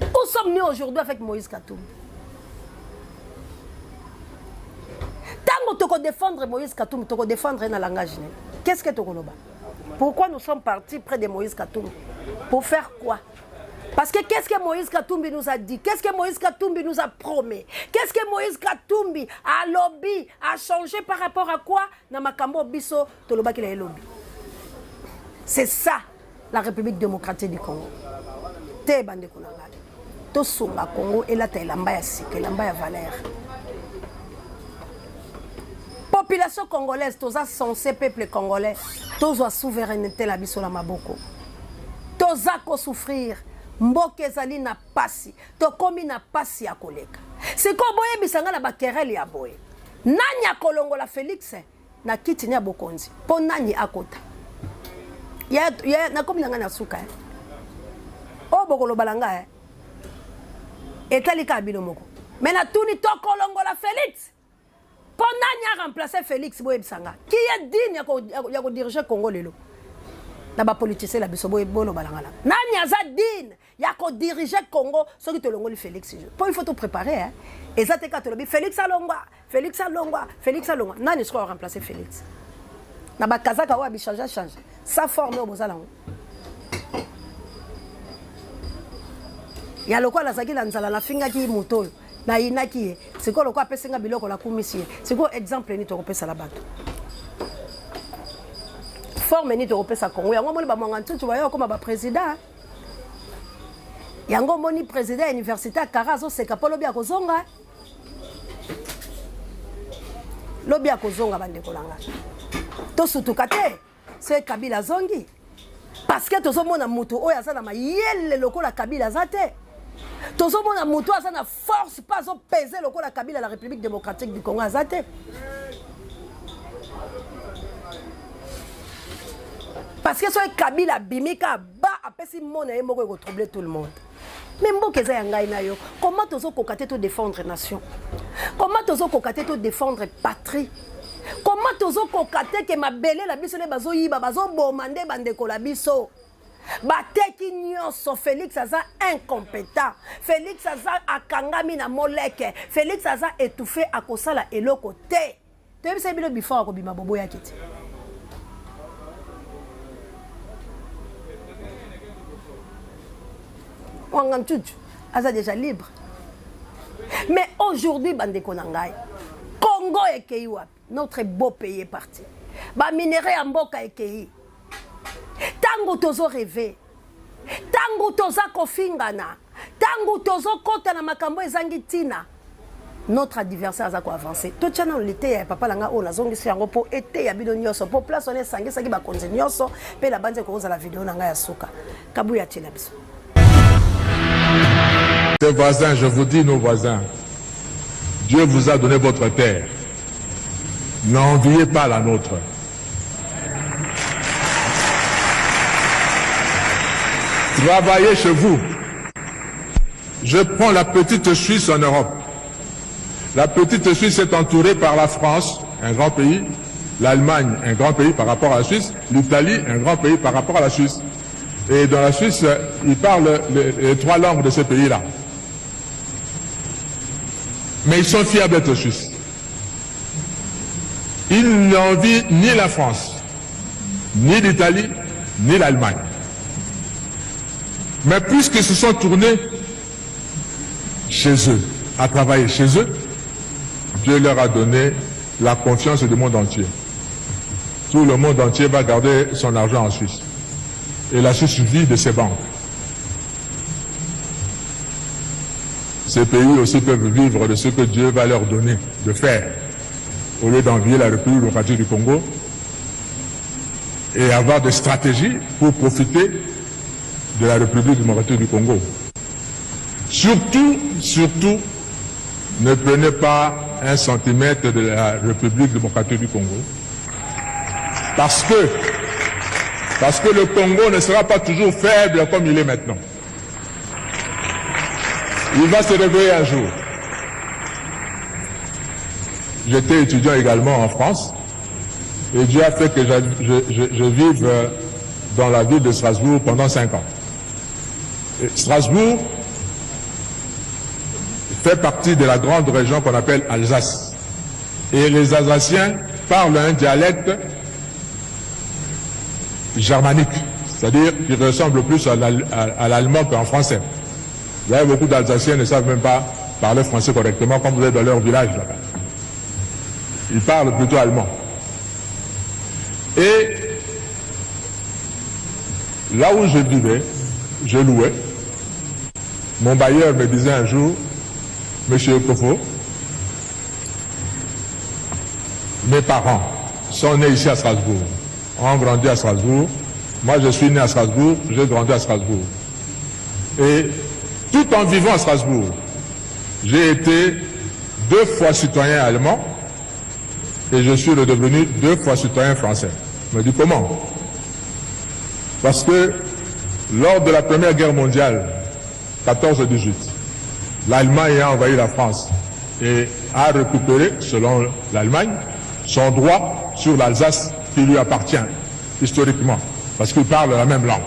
Où sommes-nous aujourd'hui avec Moïse Katumbi? Tant que tu défendre Moïse Katumbi, tu défendre un langage. Qu'est-ce que tu as? Pourquoi nous sommes partis près de Moïse Katumbi? Pour faire quoi? Parce que qu'est-ce que Moïse Katumbi nous a dit? Qu'est-ce que Moïse Katumbi nous a promis? Qu'est-ce que Moïse Katumbi a lobby, a changé par rapport à quoi? Namakambo biso toloba qu'il a lobby. C'est ça la République démocratique du Congo. Te bande konanga. To sunga Congo et la tailamba ya sike, lamba ya valeur. Population congolaise, toza censé peuple congolais, toza souveraineté la biso la maboko. Toza ko souffrir. Mboke ezali na pasi, tokomi na pasi ya koleka. C'est ko boye bisanga na bakereli ya boye. Nani ya kolongola Félix? na kiti ni ya bokonzi po nani akota na komi nanga na suka o bokolo balanga etali ka bino moko mais na tuni tokolongola Félix po nani a remplacer Félix boye bisanga qui est digne ya ko diriger Congo lelo na ba politicien la biso boye bolo balanga nani aza digne ya ko diriger Congo soki to longoli Félix po il faut tout préparer et ça te ka to lobi Félix alongwa nani sera remplacer Félix na ba kazaka wa bi changer sa forme au bozala ya lokwa la zaki la nzala na finga ki moto na inaki c'est quoi lokwa pesenga biloko la kumisi c'est quoi exemple ni to kopesa la bato forme ni to kopesa Congo yango moni ba mwanga ntutu ba yo koma ba président yango moni président universitaire Karazo seka polo bia kozonga lobi ya kozonga bandeko langa to sutuka te c'est Kabila zongi parce que tozomona mutu oyo aza na mayele lokola Kabila zate tozomona mutu aza na force pas zo peser lokola Kabila la République démocratique du Congo azate parce que soki Kabila bimika ba apesi mona ye moko troubler tout le monde. Mais mboka za yangai na yo comment tozo kokate to défendre nation, comment tozo kokate to défendre patrie, comment tozo kokate ke mabele la biso le bazo yiba bazo bomande bandeko la biso bateki nyonso Félix aza incompétent, Félix aza akangami na moleke, Félix aza étouffé akosala eloko te toyebisa bino before akobima bobo ya kiti Wangantutu aza déjà libre. Mais aujourd'hui, bandeko nangai, Congo ekei wapi? Notre beau pays est parti. Ba minerai en mboka ekei. Tango tozo rêver. Tango toza kofingana. Tango tozo kota na makambo ezangi tina. Notre adversaire aza ko avancer. To tchana lité ya papa langa o na zongi yango po été ya bino nyoso po place on esangi saki ba konze nyoso pe la bande ko za la vidéo nanga ya suka. Kabuya tshela biso. Mes voisins, je vous dis, nos voisins, Dieu vous a donné votre terre. N'enviez pas la nôtre. Travaillez chez vous. Je prends la petite Suisse en Europe. La petite Suisse est entourée par la France, un grand pays, l'Allemagne, un grand pays par rapport à la Suisse, l'Italie, un grand pays par rapport à la Suisse. Et dans la Suisse, ils parlent les 3 langues de ce pays-là. Mais ils sont fiers d'être Suisses. Ils n'envient ni la France, ni l'Italie, ni l'Allemagne. Mais puisqu'ils se sont tournés chez eux, à travailler chez eux, Dieu leur a donné la confiance du monde entier. Tout le monde entier va garder son argent en Suisse. Et la Suisse vit de ses banques. Ces pays aussi peuvent vivre de ce que Dieu va leur donner de faire, au lieu d'envier la République démocratique du Congo et avoir des stratégies pour profiter de la République démocratique du Congo. Surtout, ne prenez pas 1 centimètre de la République démocratique du Congo. Parce que le Congo ne sera pas toujours faible comme il est maintenant. Il va se réveiller un jour. J'étais étudiant également en France et Dieu a fait que je vive dans la ville de Strasbourg pendant 5 ans. Et Strasbourg fait partie de la grande région qu'on appelle Alsace. Et les Alsaciens parlent un dialecte germanique, c'est-à-dire qu'il ressemble plus à l'allemand qu'en français. Vous avez beaucoup d'Alsaciens qui ne savent même pas parler français correctement comme vous êtes dans leur village là-bas. Ils parlent plutôt allemand. Et là où je vivais, je louais. Mon bailleur me disait un jour, Monsieur Kofo, mes parents sont nés ici à Strasbourg, ont grandi à Strasbourg. Moi, je suis né à Strasbourg, j'ai grandi à Strasbourg. Et tout en vivant à Strasbourg, j'ai été 2 fois citoyen allemand et je suis redevenu 2 fois citoyen français. Je me dis comment? Parce que lors de la Première Guerre mondiale, 14-18, l'Allemagne a envahi la France et a récupéré, selon l'Allemagne, son droit sur l'Alsace qui lui appartient historiquement, parce qu'il parle la même langue.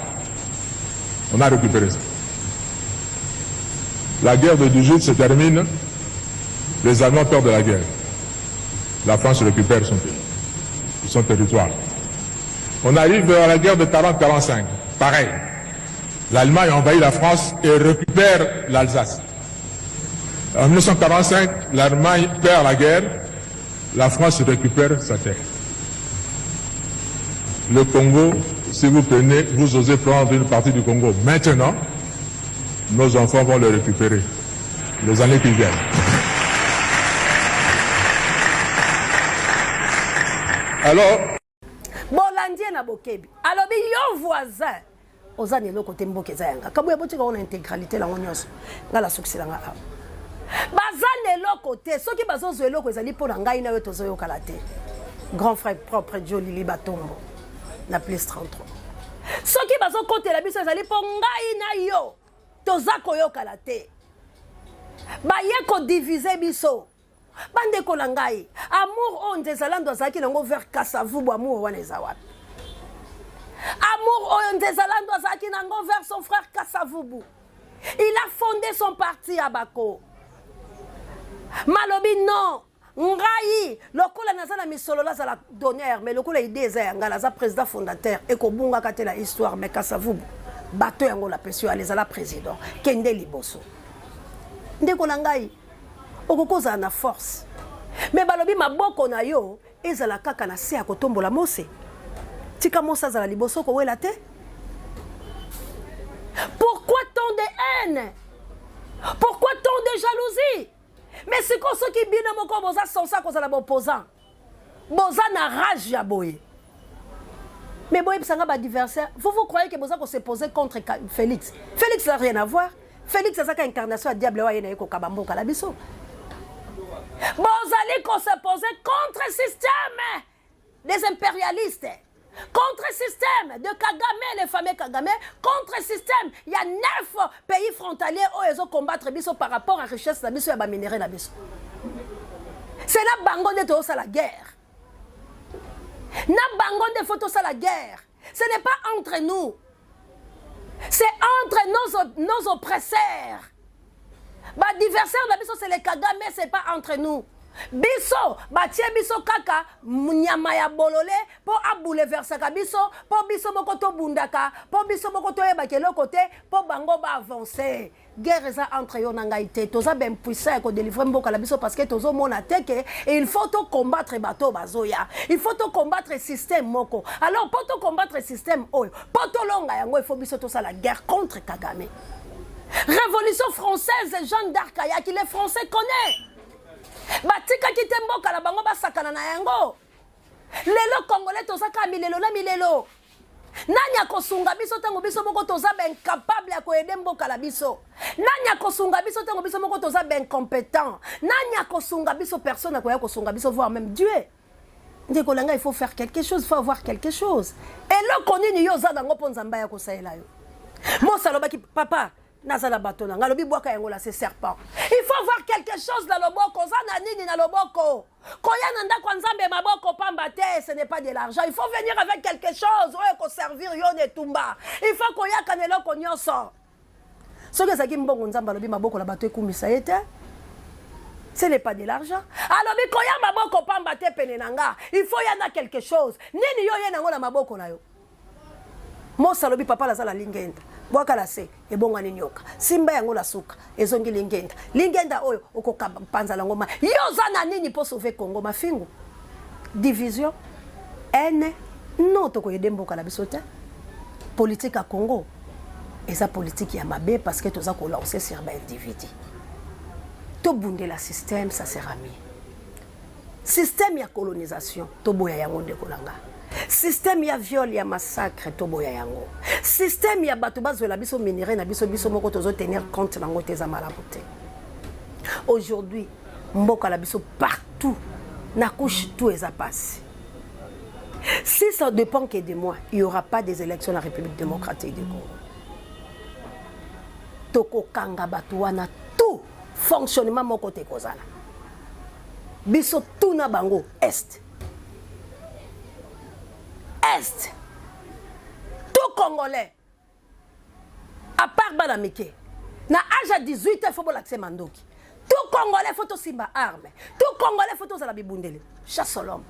On a récupéré ça. La guerre de 18 se termine, les Allemands perdent la guerre. La France récupère son territoire. On arrive à la guerre de 40-45, pareil. L'Allemagne envahit la France et récupère l'Alsace. En 1945, l'Allemagne perd la guerre, la France récupère sa terre. Le Congo, si vous prenez, vous osez prendre une partie du Congo maintenant, nos enfants vont le récupérer les années qui viennent. Alors, Bolandie na bokebi. Alors, yo voisin. Ozani lo côté mboke zanga. Kabuya botika on intégralité la onyoso. Ngala succès la nga. Bazane lo côté, soki bazozo eloko ezali pona ngai na yo tozoyo kalate. Grand frère propre Joli Libatombo. Na plus 33. Soki bazo côté la biso ezali po ngai na yo tozako yo kalate. Ba ye ko diviser biso. Bande ko langai. Amour on dezalando azaki nango vers Kasavubu amour wana ezawapi. Amour on dezalando azaki nango vers son frère Kasavubu. Il a fondé son parti à Bako. Malobi non. Ngai lokola nazana misolola za la donneur mais lokola idée za ngala za président fondateur et ko bunga katela histoire mais Kasavubu bato yango la pression les ala président Kende Liboso. Ndeko langai okokoza na force. Mais balobi maboko na yo ezala kaka na se akotombola mose. Tika mosa za la liboso ko wela te. Pourquoi tant de haine? Pourquoi tant de jalousie? Mais c'est quoi ce qui bina moko boza sonsa ko za la opposant. Boza na rage ya boye. Mais boye bisanga ba adversaire, vous croyez que boza ko se poser contre Félix? Félix n'a rien à voir. Félix a sa incarnation à diable wa yena yeko kabamboka la biso. Bozali qu'on se posait contre le système des impérialistes, contre le système de Kagame, les fameux Kagame, contre le système. Il y a 9 pays frontaliers où ils ont combattre biso par rapport à la richesse de biso et à minerai la biso. C'est la bango de tous à la guerre. Na bango de photos à la guerre. Ce n'est pas entre nous. C'est entre nos oppresseurs. Ba adversaire na biso c'est les Kagame, c'est pas entre nous. Biso, ba tie biso kaka nyama ya bolole po abule versaka biso, po biso moko to bundaka, po biso moko to yeba ke côté, po bango ba avancer. Guerre ça entre yo na ngai te, toza ben puissant ko délivrer mboka la biso parce que tozo mona teke et il faut to combattre bato bazoya. Il faut to combattre le système moko. Alors pour to combattre le système oyo, po to longa yango il faut biso to ça la guerre contre Kagame. Révolution française, Jeanne d'Arc, qui les Français connaissent. Batika ki temboka la bango basakana na yango. Lelo Congolais tozaka milelo na milelo. Nani akosunga biso tango biso moko toza ben capable ya ko aider mboka la biso. Nani akosunga biso tango biso moko toza ben compétent. Nani akosunga biso personne akoya kosunga biso voire même Dieu. Ndeko langa il faut faire quelque chose, il faut avoir quelque chose. Et le konini yo za dango ponzamba ya ko saela yo. Mo saloba ki papa Nazala batona, ngalobi boaka yango la c'est serpent. Il faut avoir quelque chose dans le boko, zana nini na loboko. Koya nanda kwa nzambe maboko pambate, ce n'est pas de l'argent. Il faut venir avec quelque chose, oyo ko servir yo ne tumba. Il faut koya kanelo konyoso. Soki zaki mbongo nzamba lobi maboko la bato ekumisa ete. Ce n'est pas de l'argent. Alors bi koya maboko pambate penenanga. Il faut yana quelque chose. Nini yo yena ngo la maboko na yo. Mo salobi papa la zala lingenda. Boaka la se ebonga ni nyoka simba yango la suka ezongi lingenda oyo okoka panza la ngoma yoza na nini po sauver Congo mafingu division haine non to ko yedemboka la bisote politique à Congo et sa politique ya mabe parce que toza ko lancer sur ba individu to bunde la système ça sert à rien système ya colonisation to boya yango ndeko langa système ya viol ya massacre toboya yango système ya bato bazwela biso minerai na biso moko tozo tenir compte nango teza malamu te aujourd'hui mboka la biso partout na couche tout eza passe. Si ça dépend que de moi, il n'y aura pas des élections dans la République démocratique du Congo. Toko kanga batuana tout fonctionnement mon côté kozala. Biso tout na bango est. Est. Tout Congolais. À part Balamike. Na âge à 18 ans, il faut l'accès mandoki. Tout Congolais, il faut tout simba arme. Tout Congolais, il faut tout zalabibundele. Chasse l'homme.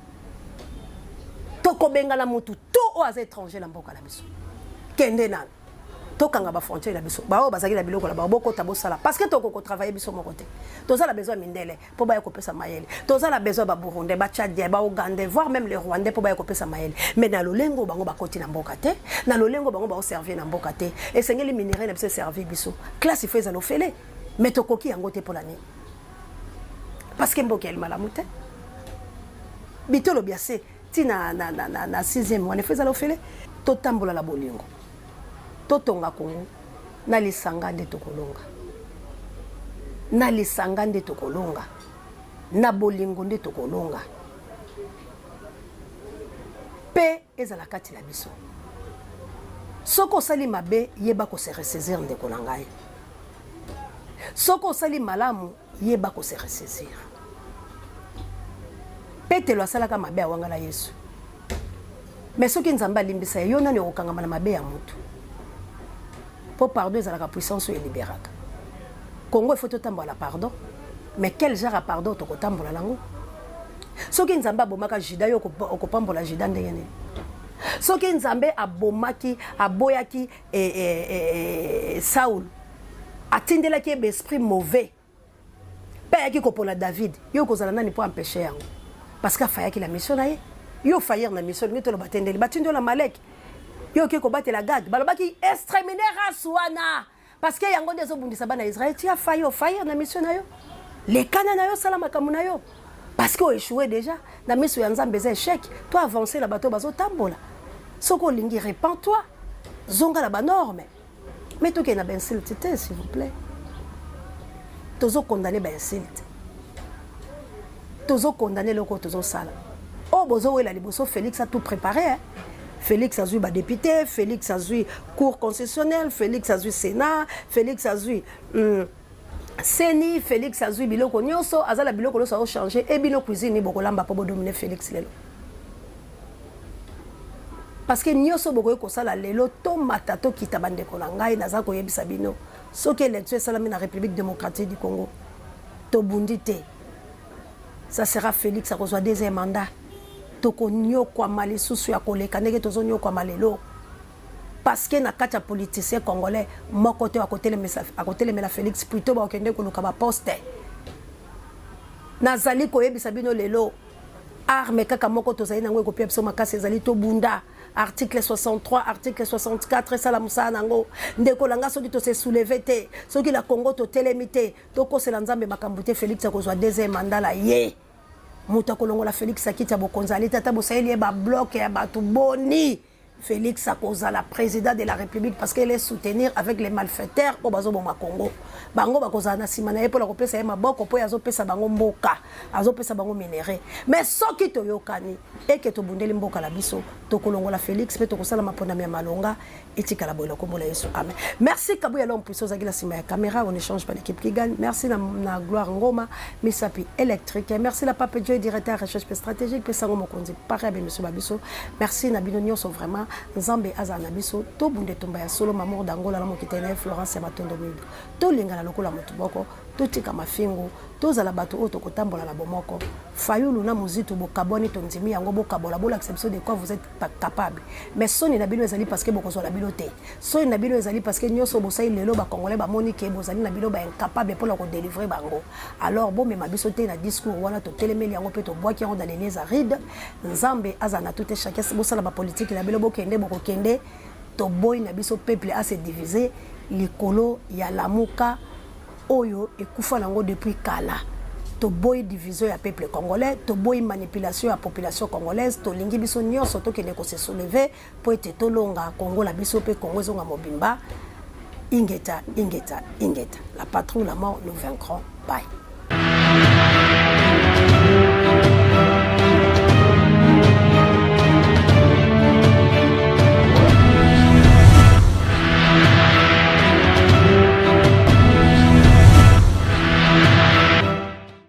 Toko benga la mutu. Tout aux étrangers la mboka la biso. Kende nan. Tokanga ba frontière la biso. Ba o bazaki la biloko la ba boko tabo sala. Parce que toko ko travailler biso mon côté. Toza la besoin mindele pour ba ekope sa mayele. Toza la besoin ba Burundais, ba Tchadien, ba Ougandais, voire même les Rwandais pour ba ekope sa mayele. Mais na lolengo bango ba koti na mboka te. Na lolengo bango ba servir na mboka te. Et sengeli minéraux na biso servir biso. Classe il fait alofele. Mais tokoki yango te pour l'année. Parce que mboka el malamu te. Bitolo biase ti na 6e mois ne fait alofele. Totambola la bolingo. Totonga Congo na lisanga nde tokolonga. Na lisanga nde tokolonga. Na bolingo nde tokolonga. Pe ezala kati la biso. Soko sali mabe yeba ko se ressaisir ndeko na ngai. Soko sali malamu yeba ko se ressaisir. Petelo asalaka mabe awangala Yesu. Mais soki nzamba limbisa yo nani okangama na mabe ya mutu. Pour pardon, ils ont la puissance et libéral. Congo, il faut tout le pardon. Mais quel genre de pardon tu as pour la langue? Ce qui est en bomaka jida yo occupant pour la jida ndeyene. Ce qui est en a bomaki a boyaki et Saul atindela ki esprit mauvais. Père qui pour la David, yo kozala nani pour empêcher yango. Parce que faya ki la mission na ye. Yo faillir na mission ni to lo batendeli batindo la Malek. Yo qui combattre la gag balobaki exterminer raswana parce que yango ndezo bundisa bana Israël ti a faillir na mission na yo les canana yo salama kamuna yo parce que o échoué déjà na mission ya Nzambe za échec toi avancer la bateau bazo tambola soko lingi repens-toi zonga la banorme mais to ke na insulte s'il vous plaît tozo condamner ba insulte tozo condamner loko tozo sala oh bozo wela liboso Félix a tout préparé hein? Félix a vu député, Félix a vu cour constitutionnelle, Félix a vu Sénat, Félix a vu Séni, Félix a vu biloko nyonso, azala biloko lo ça changer et biloko cuisine bokolamba pour dominer Félix lelo. Parce que nyonso bokoye ko sala lelo to matato kitabande ko ngai naza ko yebisa bino. Soki élection salami na République démocratique du Congo. To bundité. Ça sera Félix à reçoit deuxième mandat. Toko nyo kwa mali susu ya koleka ndenge tozo nyo kwa malelo parce que na kati ya politicien congolais moko te akotelemela Félix plutôt ba okende koluka ba poste nazali koyebisa bino lelo arme kaka moko tozali nango ekopia biso makasi ezali to bunda article 63 article 64 sala musa nango ndeko langa soki to se soulever te soki la Congo to telemite to kosela Nzambe makambo te Félix akozwa deuxième mandat la ye Mouta kolongola Félix akita bokonzali tata bosaeli ba bloc ya batu boni Félix akoza la président de la République parce qu'elle est soutenir avec les malfaiteurs pour bazo boma Congo bango bakoza na simana ye pour la kopesa ma boko po yazo pesa bango mboka azo pesa bango minéré mais soki to yokani et que to bundeli mboka la biso to kolongola Félix pe to kosala maponda ya malonga etika la bola kombola Yesu amen. Merci Kabuya l'homme puissant zagila sima ya caméra on échange pas l'équipe qui gagne. Merci na Gloire Ngoma Misapi électrique. Merci la Pape Joy directeur recherche stratégique pe sango mokonzi pare avec monsieur Babiso. Merci na binonio sont vraiment Nzambe azana biso to bunde tomba ya solo mamour d'Angola la mokitene Florence Matondo Mido. To linga la lokola motuboko to tika mafingo to zala bato oto kotambola la bomoko. Fayulu na muzitu bokaboni to nzimi yango bokabola bola exception de quoi vous êtes pas capable. Mais soni na bino ezali parce que bokozo la biloté. Soni na bino ezali parce que nyoso bosai lelo ba congolais ba moni ke bozali na bino ba incapable pour la ko délivrer bango. Alors bon mais ma bisoté na discours wana to telemeli yango pe to boaki yango dans les liens arides. Nzambe azana tout et chacun bosala ba politique na bilo bokende bokokende to boy na biso peuple a se diviser likolo ya lamuka oyo ekufa nango depuis kala. To boy division ya peuple congolais, to boy manipulation ya population congolaise, to lingi biso nyonso to kende ko se soulever po ete to longa Congo la biso pe Congo zonga mobimba ingeta. La patrouille la mort nous vaincrons. Bye.